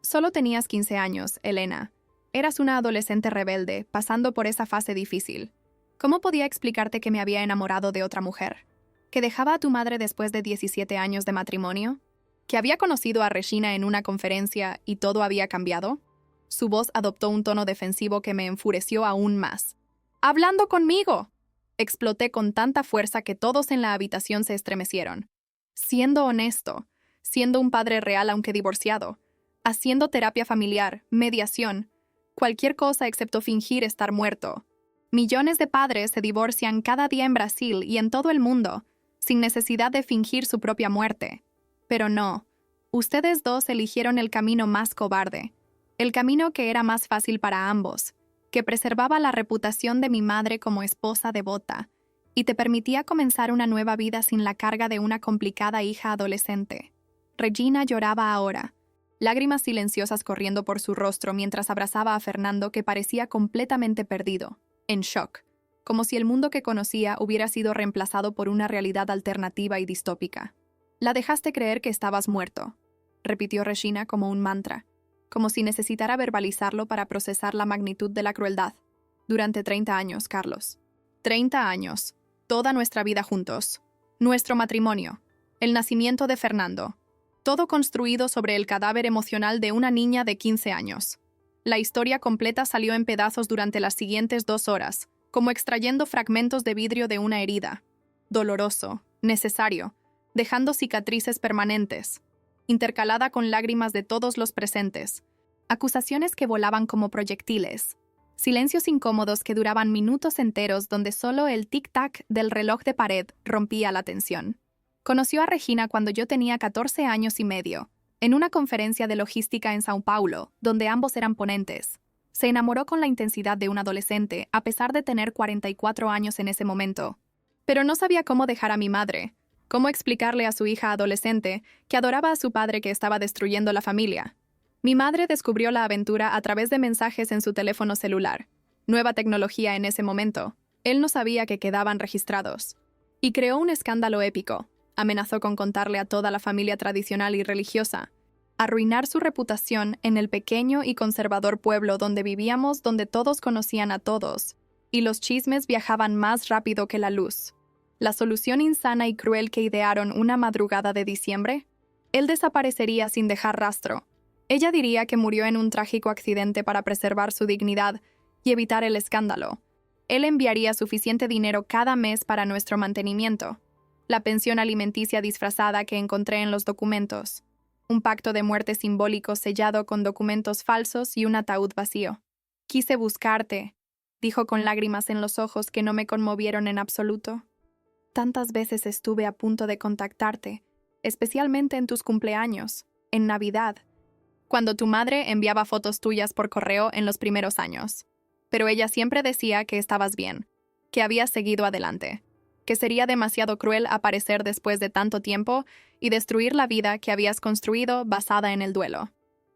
Solo tenías 15 años, Elena. Eras una adolescente rebelde, pasando por esa fase difícil. ¿Cómo podía explicarte que me había enamorado de otra mujer? ¿Que dejaba a tu madre después de 17 años de matrimonio? ¿Que había conocido a Regina en una conferencia y todo había cambiado? Su voz adoptó un tono defensivo que me enfureció aún más. ¡Hablando conmigo!, exploté con tanta fuerza que todos en la habitación se estremecieron. Siendo honesto, siendo un padre real aunque divorciado, haciendo terapia familiar, mediación, cualquier cosa excepto fingir estar muerto. Millones de padres se divorcian cada día en Brasil y en todo el mundo, sin necesidad de fingir su propia muerte. Pero no, ustedes dos eligieron el camino más cobarde, el camino que era más fácil para ambos, que preservaba la reputación de mi madre como esposa devota y te permitía comenzar una nueva vida sin la carga de una complicada hija adolescente. Regina lloraba ahora, lágrimas silenciosas corriendo por su rostro mientras abrazaba a Fernando, que parecía completamente perdido, en shock, como si el mundo que conocía hubiera sido reemplazado por una realidad alternativa y distópica. «La dejaste creer que estabas muerto», repitió Regina como un mantra, como si necesitara verbalizarlo para procesar la magnitud de la crueldad. «Durante 30 años, Carlos. 30 años. Toda nuestra vida juntos. Nuestro matrimonio. El nacimiento de Fernando. Todo construido sobre el cadáver emocional de una niña de 15 años. La historia completa salió en pedazos durante las siguientes 2 horas, como extrayendo fragmentos de vidrio de una herida. Doloroso, necesario, dejando cicatrices permanentes, intercalada con lágrimas de todos los presentes. Acusaciones que volaban como proyectiles. Silencios incómodos que duraban minutos enteros donde solo el tic-tac del reloj de pared rompía la tensión. Conoció a Regina cuando yo tenía 14 años y medio, en una conferencia de logística en São Paulo, donde ambos eran ponentes. Se enamoró con la intensidad de un adolescente, a pesar de tener 44 años en ese momento. Pero no sabía cómo dejar a mi madre, cómo explicarle a su hija adolescente que adoraba a su padre que estaba destruyendo la familia. Mi madre descubrió la aventura a través de mensajes en su teléfono celular. Nueva tecnología en ese momento. Él no sabía que quedaban registrados. Y creó un escándalo épico. Amenazó con contarle a toda la familia tradicional y religiosa. Arruinar su reputación en el pequeño y conservador pueblo donde vivíamos, donde todos conocían a todos. Y los chismes viajaban más rápido que la luz. La solución insana y cruel que idearon una madrugada de diciembre. Él desaparecería sin dejar rastro. Ella diría que murió en un trágico accidente para preservar su dignidad y evitar el escándalo. Él enviaría suficiente dinero cada mes para nuestro mantenimiento. La pensión alimenticia disfrazada que encontré en los documentos. Un pacto de muerte simbólico sellado con documentos falsos y un ataúd vacío. «Quise buscarte», dijo con lágrimas en los ojos que no me conmovieron en absoluto. «Tantas veces estuve a punto de contactarte, especialmente en tus cumpleaños, en Navidad, cuando tu madre enviaba fotos tuyas por correo en los primeros años. Pero ella siempre decía que estabas bien, que habías seguido adelante, que sería demasiado cruel aparecer después de tanto tiempo y destruir la vida que habías construido basada en el duelo.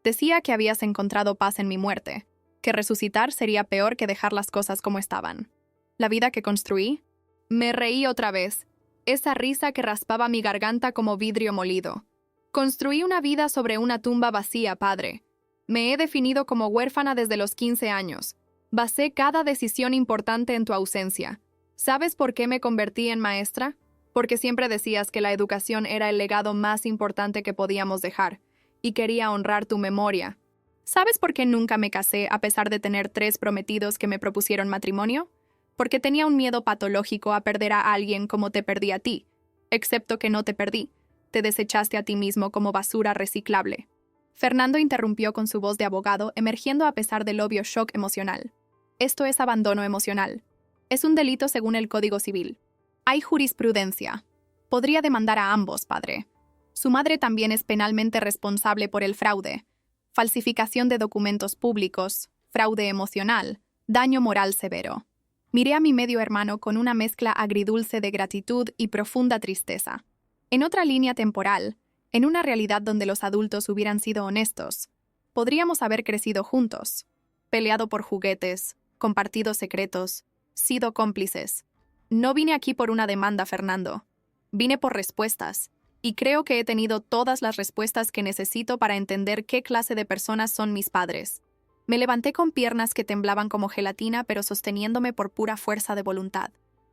Decía que habías encontrado paz en mi muerte, que resucitar sería peor que dejar las cosas como estaban. ¿La vida que construí? Me reí otra vez, esa risa que raspaba mi garganta como vidrio molido. Construí una vida sobre una tumba vacía, padre. Me he definido como huérfana desde los 15 años. Basé cada decisión importante en tu ausencia. ¿Sabes por qué me convertí en maestra? Porque siempre decías que la educación era el legado más importante que podíamos dejar, y quería honrar tu memoria. ¿Sabes por qué nunca me casé a pesar de tener 3 prometidos que me propusieron matrimonio? Porque tenía un miedo patológico a perder a alguien como te perdí a ti, excepto que no te perdí. Te desechaste a ti mismo como basura reciclable. Fernando interrumpió con su voz de abogado, emergiendo a pesar del obvio shock emocional. Esto es abandono emocional. Es un delito según el Código Civil. Hay jurisprudencia. Podría demandar a ambos, padre. Su madre también es penalmente responsable por el fraude, falsificación de documentos públicos, fraude emocional, daño moral severo. Miré a mi medio hermano con una mezcla agridulce de gratitud y profunda tristeza. En otra línea temporal, en una realidad donde los adultos hubieran sido honestos, podríamos haber crecido juntos, peleado por juguetes, compartido secretos, sido cómplices. No vine aquí por una demanda, Fernando. Vine por respuestas, y creo que he tenido todas las respuestas que necesito para entender qué clase de personas son mis padres. Me levanté con piernas que temblaban como gelatina, pero sosteniéndome por pura fuerza de voluntad,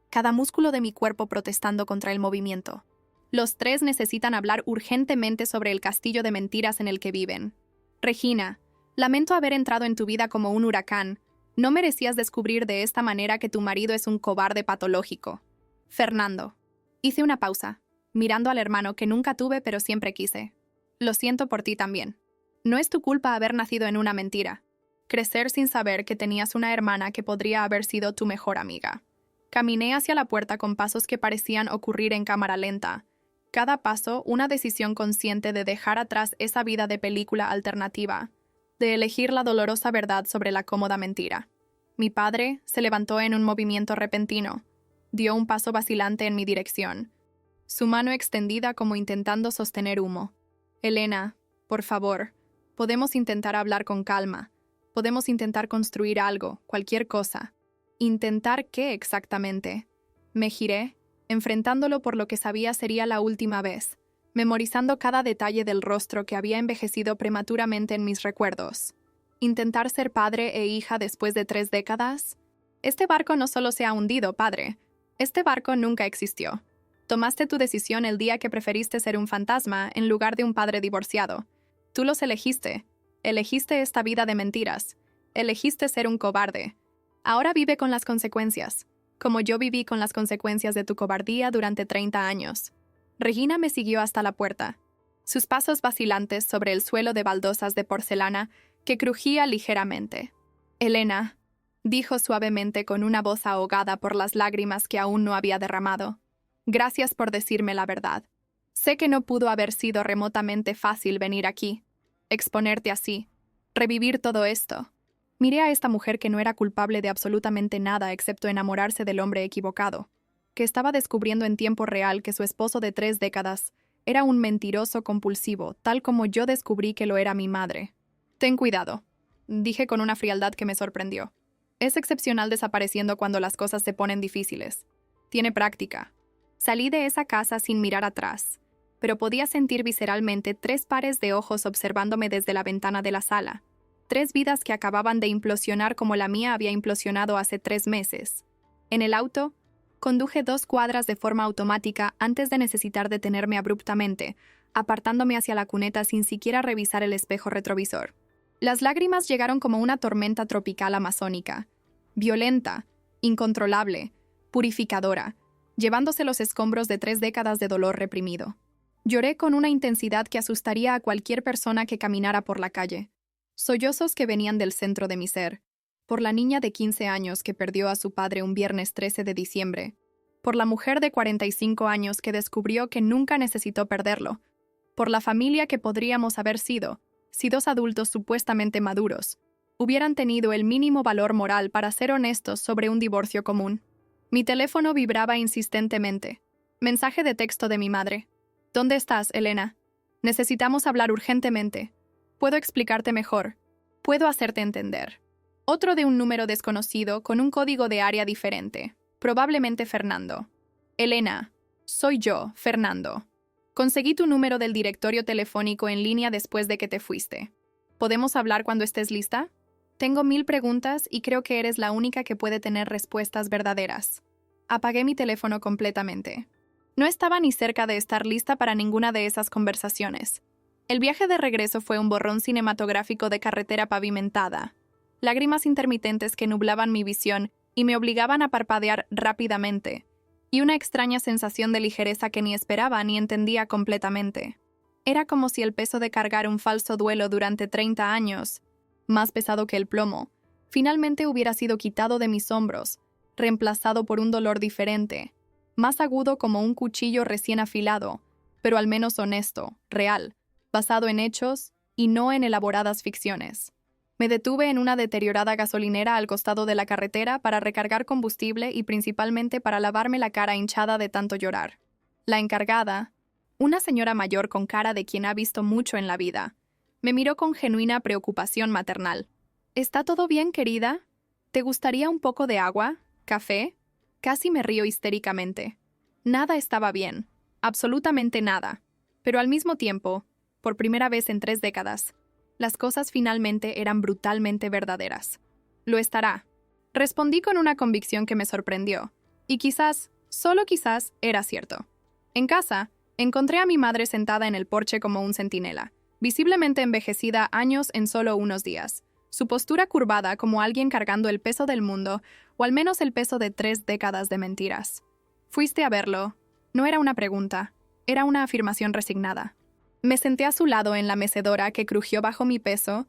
cada músculo de mi cuerpo protestando contra el movimiento. Los 3 necesitan hablar urgentemente sobre el castillo de mentiras en el que viven. Regina, lamento haber entrado en tu vida como un huracán. No merecías descubrir de esta manera que tu marido es un cobarde patológico. Fernando. Hice una pausa, mirando al hermano que nunca tuve pero siempre quise. Lo siento por ti también. No es tu culpa haber nacido en una mentira. Crecer sin saber que tenías una hermana que podría haber sido tu mejor amiga. Caminé hacia la puerta con pasos que parecían ocurrir en cámara lenta. Cada paso, una decisión consciente de dejar atrás esa vida de película alternativa, de elegir la dolorosa verdad sobre la cómoda mentira. Mi padre se levantó en un movimiento repentino. Dio un paso vacilante en mi dirección, su mano extendida como intentando sostener humo. Elena, por favor, podemos intentar hablar con calma. Podemos intentar construir algo, cualquier cosa. ¿Intentar qué exactamente? Me giré, enfrentándolo por lo que sabía sería la última vez, memorizando cada detalle del rostro que había envejecido prematuramente en mis recuerdos. ¿Intentar ser padre e hija después de 3 décadas? Este barco no solo se ha hundido, padre. Este barco nunca existió. Tomaste tu decisión el día que preferiste ser un fantasma en lugar de un padre divorciado. Tú los elegiste. Elegiste esta vida de mentiras. Elegiste ser un cobarde. Ahora vive con las consecuencias, como yo viví con las consecuencias de tu cobardía durante 30 años. Regina me siguió hasta la puerta, sus pasos vacilantes sobre el suelo de baldosas de porcelana que crujía ligeramente. Elena, dijo suavemente con una voz ahogada por las lágrimas que aún no había derramado. Gracias por decirme la verdad. Sé que no pudo haber sido remotamente fácil venir aquí, exponerte así, revivir todo esto. Miré a esta mujer que no era culpable de absolutamente nada excepto enamorarse del hombre equivocado, que estaba descubriendo en tiempo real que su esposo de 3 décadas era un mentiroso compulsivo, tal como yo descubrí que lo era mi madre. Ten cuidado, dije con una frialdad que me sorprendió. Es excepcional desapareciendo cuando las cosas se ponen difíciles. Tiene práctica. Salí de esa casa sin mirar atrás, pero podía sentir visceralmente 3 pares de ojos observándome desde la ventana de la sala. 3 vidas que acababan de implosionar como la mía había implosionado hace 3 meses. En el auto, conduje 2 cuadras de forma automática antes de necesitar detenerme abruptamente, apartándome hacia la cuneta sin siquiera revisar el espejo retrovisor. Las lágrimas llegaron como una tormenta tropical amazónica, violenta, incontrolable, purificadora, llevándose los escombros de 3 décadas de dolor reprimido. Lloré con una intensidad que asustaría a cualquier persona que caminara por la calle. Sollozos que venían del centro de mi ser, por la niña de 15 años que perdió a su padre un viernes 13 de diciembre, por la mujer de 45 años que descubrió que nunca necesitó perderlo, por la familia que podríamos haber sido, si 2 adultos supuestamente maduros hubieran tenido el mínimo valor moral para ser honestos sobre un divorcio común. Mi teléfono vibraba insistentemente. Mensaje de texto de mi madre. ¿Dónde estás, Elena? Necesitamos hablar urgentemente. Puedo explicarte mejor. Puedo hacerte entender. Otro de un número desconocido con un código de área diferente. Probablemente Fernando. Elena, soy yo, Fernando. Conseguí tu número del directorio telefónico en línea después de que te fuiste. ¿Podemos hablar cuando estés lista? Tengo 1000 preguntas y creo que eres la única que puede tener respuestas verdaderas. Apagué mi teléfono completamente. No estaba ni cerca de estar lista para ninguna de esas conversaciones. El viaje de regreso fue un borrón cinematográfico de carretera pavimentada. Lágrimas intermitentes que nublaban mi visión y me obligaban a parpadear rápidamente, y una extraña sensación de ligereza que ni esperaba ni entendía completamente. Era como si el peso de cargar un falso duelo durante 30 años, más pesado que el plomo, finalmente hubiera sido quitado de mis hombros, reemplazado por un dolor diferente, más agudo como un cuchillo recién afilado, pero al menos honesto, real, basado en hechos y no en elaboradas ficciones. Me detuve en una deteriorada gasolinera al costado de la carretera para recargar combustible y principalmente para lavarme la cara hinchada de tanto llorar. La encargada, una señora mayor con cara de quien ha visto mucho en la vida, me miró con genuina preocupación maternal. ¿Está todo bien, querida? ¿Te gustaría un poco de agua? ¿Café? Casi me río histéricamente. Nada estaba bien, absolutamente nada. Pero al mismo tiempo, por primera vez en 3 décadas, las cosas finalmente eran brutalmente verdaderas. Lo estará. Respondí con una convicción que me sorprendió. Y quizás, solo quizás, era cierto. En casa, encontré a mi madre sentada en el porche como un centinela, visiblemente envejecida años en solo unos días. Su postura curvada como alguien cargando el peso del mundo, o al menos el peso de 3 décadas de mentiras. ¿Fuiste a verlo? No era una pregunta, era una afirmación resignada. Me senté a su lado en la mecedora que crujió bajo mi peso,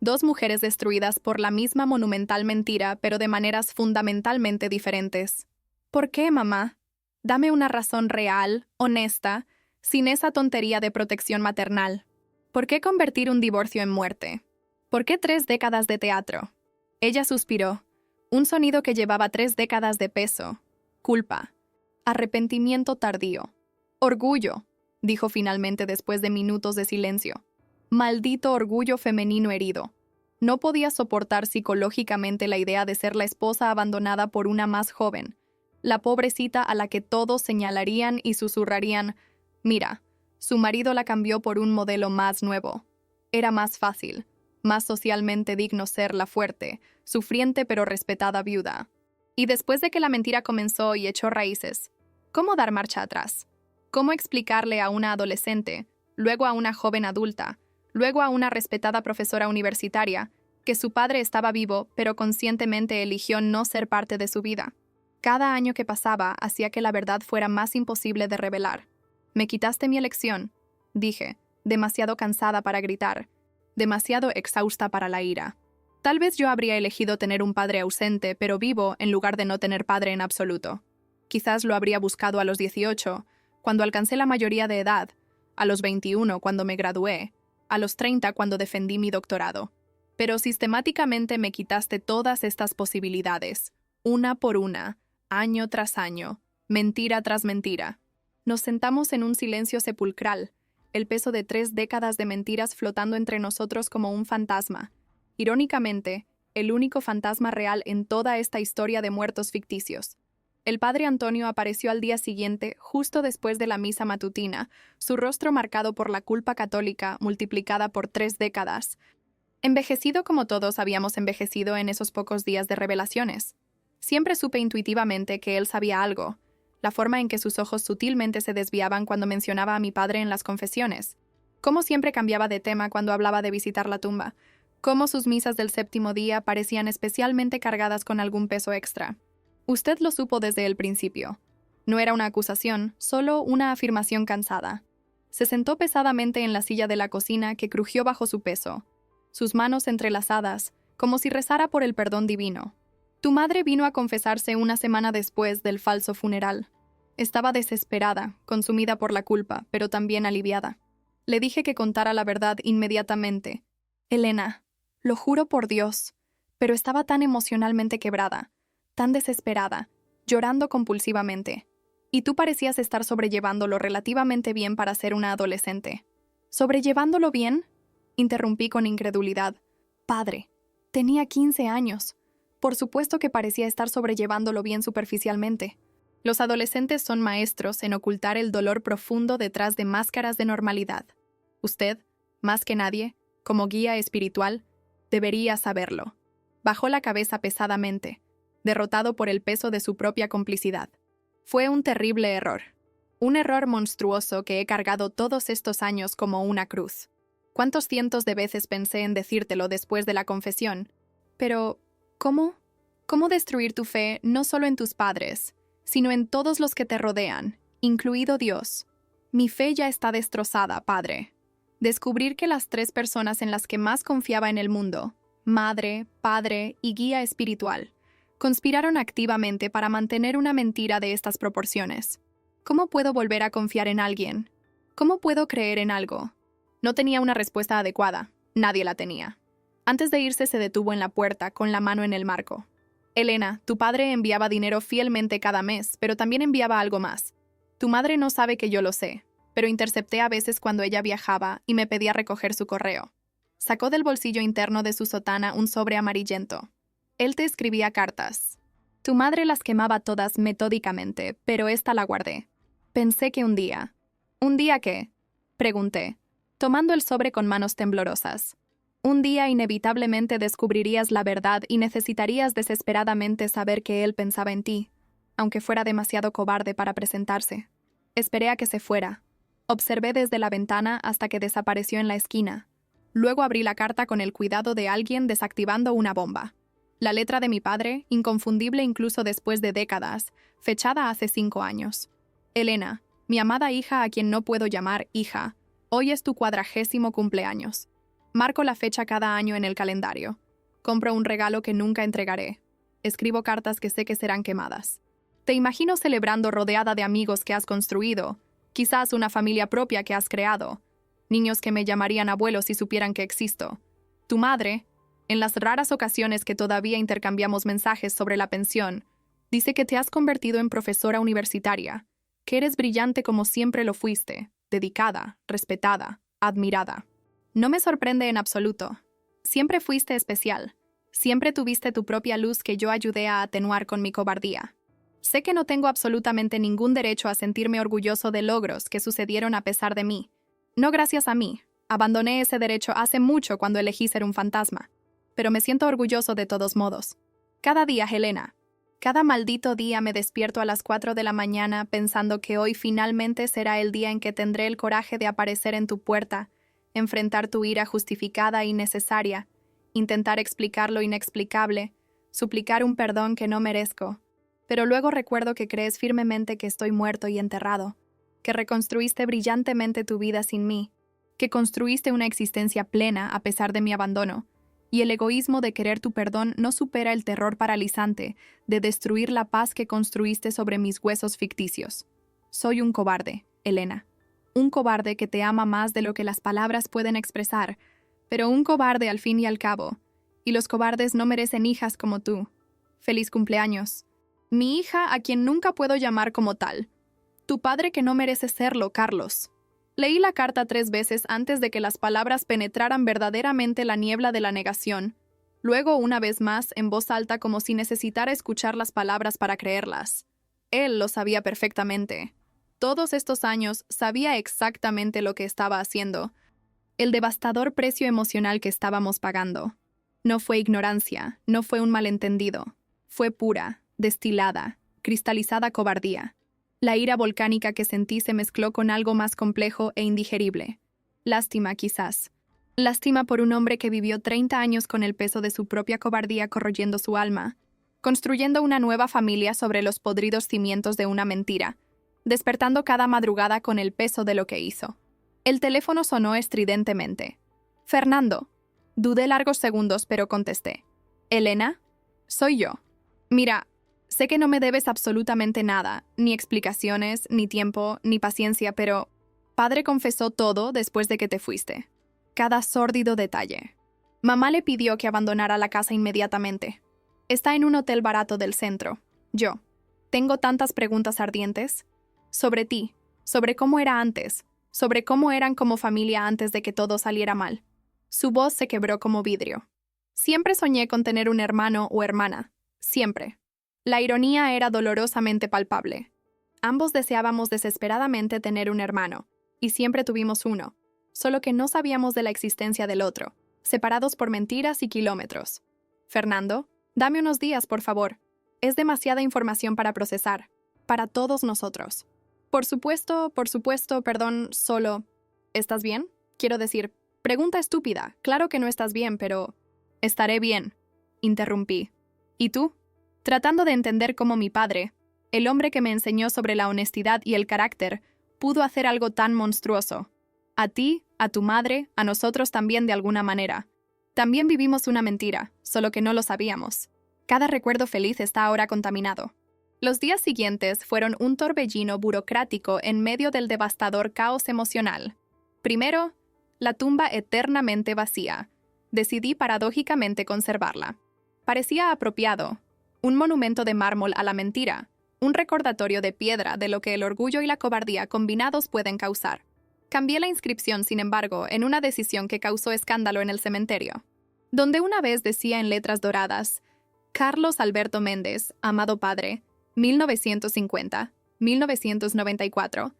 2 mujeres destruidas por la misma monumental mentira, pero de maneras fundamentalmente diferentes. ¿Por qué, mamá? Dame una razón real, honesta, sin esa tontería de protección maternal. ¿Por qué convertir un divorcio en muerte? ¿Por qué 3 décadas de teatro? Ella suspiró, un sonido que llevaba 3 décadas de peso, culpa, arrepentimiento tardío, orgullo, dijo finalmente después de minutos de silencio. Maldito orgullo femenino herido. No podía soportar psicológicamente la idea de ser la esposa abandonada por una más joven, la pobrecita a la que todos señalarían y susurrarían, mira, su marido la cambió por un modelo más nuevo. Era más fácil, más socialmente digno ser la fuerte, sufriente pero respetada viuda. Y después de que la mentira comenzó y echó raíces, ¿cómo dar marcha atrás? ¿Cómo explicarle a una adolescente, luego a una joven adulta, luego a una respetada profesora universitaria, que su padre estaba vivo pero conscientemente eligió no ser parte de su vida? Cada año que pasaba hacía que la verdad fuera más imposible de revelar. Me quitaste mi elección, dije, demasiado cansada para gritar, demasiado exhausta para la ira. Tal vez yo habría elegido tener un padre ausente pero vivo en lugar de no tener padre en absoluto. Quizás lo habría buscado a los 18, cuando alcancé la mayoría de edad, a los 21 cuando me gradué, a los 30 cuando defendí mi doctorado. Pero sistemáticamente me quitaste todas estas posibilidades, una por una, año tras año, mentira tras mentira. Nos sentamos en un silencio sepulcral, el peso de 3 décadas de mentiras flotando entre nosotros como un fantasma. Irónicamente, el único fantasma real en toda esta historia de muertos ficticios. El padre Antonio apareció al día siguiente, justo después de la misa matutina, su rostro marcado por la culpa católica multiplicada por 3 décadas. Envejecido como todos habíamos envejecido en esos pocos días de revelaciones. Siempre supe intuitivamente que él sabía algo, la forma en que sus ojos sutilmente se desviaban cuando mencionaba a mi padre en las confesiones, cómo siempre cambiaba de tema cuando hablaba de visitar la tumba, cómo sus misas del 7º día parecían especialmente cargadas con algún peso extra. Usted lo supo desde el principio. No era una acusación, solo una afirmación cansada. Se sentó pesadamente en la silla de la cocina que crujió bajo su peso, sus manos entrelazadas, como si rezara por el perdón divino. Tu madre vino a confesarse una semana después del falso funeral. Estaba desesperada, consumida por la culpa, pero también aliviada. Le dije que contara la verdad inmediatamente. Elena, lo juro por Dios, pero estaba tan emocionalmente quebrada, tan desesperada, llorando compulsivamente. Y tú parecías estar sobrellevándolo relativamente bien para ser una adolescente. ¿Sobrellevándolo bien? Interrumpí con incredulidad. Padre, tenía 15 años. Por supuesto que parecía estar sobrellevándolo bien superficialmente. Los adolescentes son maestros en ocultar el dolor profundo detrás de máscaras de normalidad. Usted, más que nadie, como guía espiritual, debería saberlo. Bajó la cabeza pesadamente, derrotado por el peso de su propia complicidad. Fue un terrible error. Un error monstruoso que he cargado todos estos años como una cruz. ¿Cuántos cientos de veces pensé en decírtelo después de la confesión? Pero, ¿cómo? ¿Cómo destruir tu fe no solo en tus padres, sino en todos los que te rodean, incluido Dios? Mi fe ya está destrozada, padre. Descubrir que las 3 personas en las que más confiaba en el mundo, madre, padre y guía espiritual, conspiraron activamente para mantener una mentira de estas proporciones. ¿Cómo puedo volver a confiar en alguien? ¿Cómo puedo creer en algo? No tenía una respuesta adecuada. Nadie la tenía. Antes de irse se detuvo en la puerta, con la mano en el marco. Elena, tu padre enviaba dinero fielmente cada mes, pero también enviaba algo más. Tu madre no sabe que yo lo sé, pero intercepté a veces cuando ella viajaba y me pedía recoger su correo. Sacó del bolsillo interno de su sotana un sobre amarillento. Él te escribía cartas. Tu madre las quemaba todas metódicamente, pero esta la guardé. Pensé que un día... ¿Un día qué? Pregunté, tomando el sobre con manos temblorosas. Un día inevitablemente descubrirías la verdad y necesitarías desesperadamente saber que él pensaba en ti, aunque fuera demasiado cobarde para presentarse. Esperé a que se fuera. Observé desde la ventana hasta que desapareció en la esquina. Luego abrí la carta con el cuidado de alguien desactivando una bomba. La letra de mi padre, inconfundible incluso después de décadas, fechada hace 5 años. Elena, mi amada hija a quien no puedo llamar hija, hoy es tu 40º cumpleaños. Marco la fecha cada año en el calendario. Compro un regalo que nunca entregaré. Escribo cartas que sé que serán quemadas. Te imagino celebrando rodeada de amigos que has construido, quizás una familia propia que has creado, niños que me llamarían abuelos si supieran que existo. Tu madre, en las raras ocasiones que todavía intercambiamos mensajes sobre la pensión, dice que te has convertido en profesora universitaria, que eres brillante como siempre lo fuiste, dedicada, respetada, admirada. No me sorprende en absoluto. Siempre fuiste especial. Siempre tuviste tu propia luz que yo ayudé a atenuar con mi cobardía. Sé que no tengo absolutamente ningún derecho a sentirme orgulloso de logros que sucedieron a pesar de mí. No gracias a mí. Abandoné ese derecho hace mucho cuando elegí ser un fantasma. Pero me siento orgulloso de todos modos. Cada día, Helena. Cada maldito día me despierto a las 4 de la mañana pensando que hoy finalmente será el día en que tendré el coraje de aparecer en tu puerta, enfrentar tu ira justificada y necesaria, intentar explicar lo inexplicable, suplicar un perdón que no merezco. Pero luego recuerdo que crees firmemente que estoy muerto y enterrado, que reconstruiste brillantemente tu vida sin mí, que construiste una existencia plena a pesar de mi abandono, y el egoísmo de querer tu perdón no supera el terror paralizante de destruir la paz que construiste sobre mis huesos ficticios. Soy un cobarde, Elena. Un cobarde que te ama más de lo que las palabras pueden expresar, pero un cobarde al fin y al cabo. Y los cobardes no merecen hijas como tú. Feliz cumpleaños. Mi hija a quien nunca puedo llamar como tal. Tu padre que no merece serlo, Carlos. Leí la carta 3 veces antes de que las palabras penetraran verdaderamente la niebla de la negación. Luego una vez más en voz alta como si necesitara escuchar las palabras para creerlas. Él lo sabía perfectamente. Todos estos años sabía exactamente lo que estaba haciendo. El devastador precio emocional que estábamos pagando. No fue ignorancia, no fue un malentendido. Fue pura, destilada, cristalizada cobardía. La ira volcánica que sentí se mezcló con algo más complejo e indigerible. Lástima, quizás. Lástima por un hombre que vivió 30 años con el peso de su propia cobardía corroyendo su alma, construyendo una nueva familia sobre los podridos cimientos de una mentira, despertando cada madrugada con el peso de lo que hizo. El teléfono sonó estridentemente. «Fernando». Dudé largos segundos, pero contesté. «¿Elena? Soy yo. Mira, sé que no me debes absolutamente nada, ni explicaciones, ni tiempo, ni paciencia, pero... Padre confesó todo después de que te fuiste. Cada sórdido detalle. Mamá le pidió que abandonara la casa inmediatamente. Está en un hotel barato del centro. Yo. Tengo tantas preguntas ardientes. Sobre ti, sobre cómo era antes, sobre cómo eran como familia antes de que todo saliera mal. Su voz se quebró como vidrio. Siempre soñé con tener un hermano o hermana. Siempre. La ironía era dolorosamente palpable. Ambos deseábamos desesperadamente tener un hermano, y siempre tuvimos uno, solo que no sabíamos de la existencia del otro, separados por mentiras y kilómetros. Fernando, dame unos días, por favor. Es demasiada información para procesar, para todos nosotros. Por supuesto, perdón, solo... ¿Estás bien? Quiero decir, pregunta estúpida, claro que no estás bien, pero... Estaré bien, interrumpí. ¿Y tú? Tratando de entender cómo mi padre, el hombre que me enseñó sobre la honestidad y el carácter, pudo hacer algo tan monstruoso. A ti, a tu madre, a nosotros también de alguna manera. También vivimos una mentira, solo que no lo sabíamos. Cada recuerdo feliz está ahora contaminado. Los días siguientes fueron un torbellino burocrático en medio del devastador caos emocional. Primero, la tumba eternamente vacía. Decidí paradójicamente conservarla. Parecía apropiado. Un monumento de mármol a la mentira. Un recordatorio de piedra de lo que el orgullo y la cobardía combinados pueden causar. Cambié la inscripción, sin embargo, en una decisión que causó escándalo en el cementerio, donde una vez decía en letras doradas: Carlos Alberto Méndez, amado padre, 1950-1994.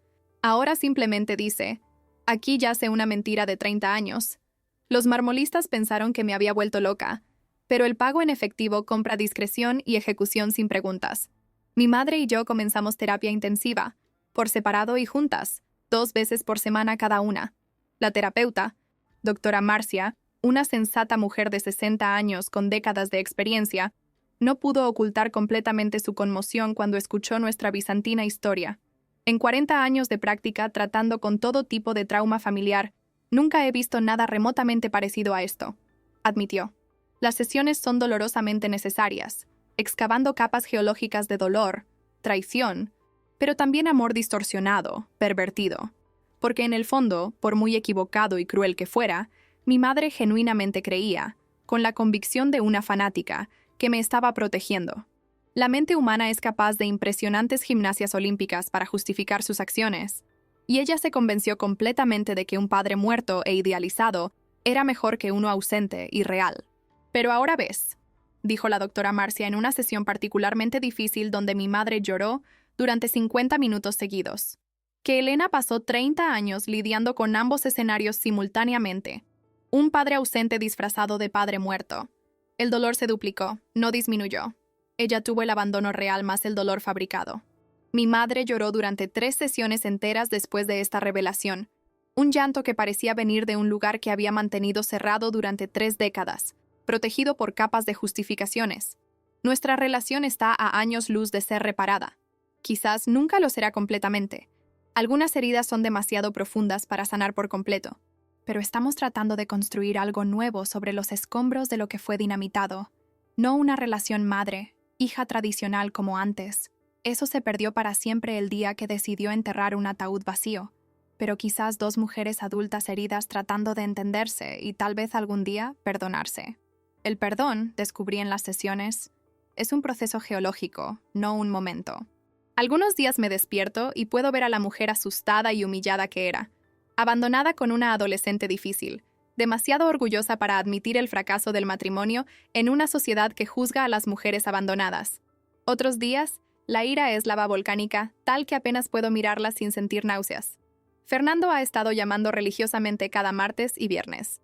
Ahora simplemente dice: aquí yace una mentira de 30 años. Los marmolistas pensaron que me había vuelto loca, pero el pago en efectivo compra discreción y ejecución sin preguntas. Mi madre y yo comenzamos terapia intensiva, por separado y juntas, 2 veces por semana cada una. La terapeuta, doctora Marcia, una sensata mujer de 60 años con décadas de experiencia, no pudo ocultar completamente su conmoción cuando escuchó nuestra bizantina historia. En 40 años de práctica tratando con todo tipo de trauma familiar, nunca he visto nada remotamente parecido a esto, admitió. Las sesiones son dolorosamente necesarias, excavando capas geológicas de dolor, traición, pero también amor distorsionado, pervertido. Porque en el fondo, por muy equivocado y cruel que fuera, mi madre genuinamente creía, con la convicción de una fanática, que me estaba protegiendo. La mente humana es capaz de impresionantes gimnasias olímpicas para justificar sus acciones, y ella se convenció completamente de que un padre muerto e idealizado era mejor que uno ausente y real. Pero ahora ves, dijo la doctora Marcia en una sesión particularmente difícil donde mi madre lloró durante 50 minutos seguidos, que Elena pasó 30 años lidiando con ambos escenarios simultáneamente. Un padre ausente disfrazado de padre muerto. El dolor se duplicó, no disminuyó. Ella tuvo el abandono real más el dolor fabricado. Mi madre lloró durante 3 sesiones enteras después de esta revelación, un llanto que parecía venir de un lugar que había mantenido cerrado durante 3 décadas, protegido por capas de justificaciones. Nuestra relación está a años luz de ser reparada. Quizás nunca lo será completamente. Algunas heridas son demasiado profundas para sanar por completo, pero estamos tratando de construir algo nuevo sobre los escombros de lo que fue dinamitado. No una relación madre-hija tradicional como antes. Eso se perdió para siempre el día que decidió enterrar un ataúd vacío. Pero quizás 2 mujeres adultas heridas tratando de entenderse y tal vez algún día perdonarse. El perdón, descubrí en las sesiones, es un proceso geológico, no un momento. Algunos días me despierto y puedo ver a la mujer asustada y humillada que era, abandonada con una adolescente difícil, demasiado orgullosa para admitir el fracaso del matrimonio en una sociedad que juzga a las mujeres abandonadas. Otros días, la ira es lava volcánica, tal que apenas puedo mirarla sin sentir náuseas. Fernando ha estado llamando religiosamente cada martes y viernes.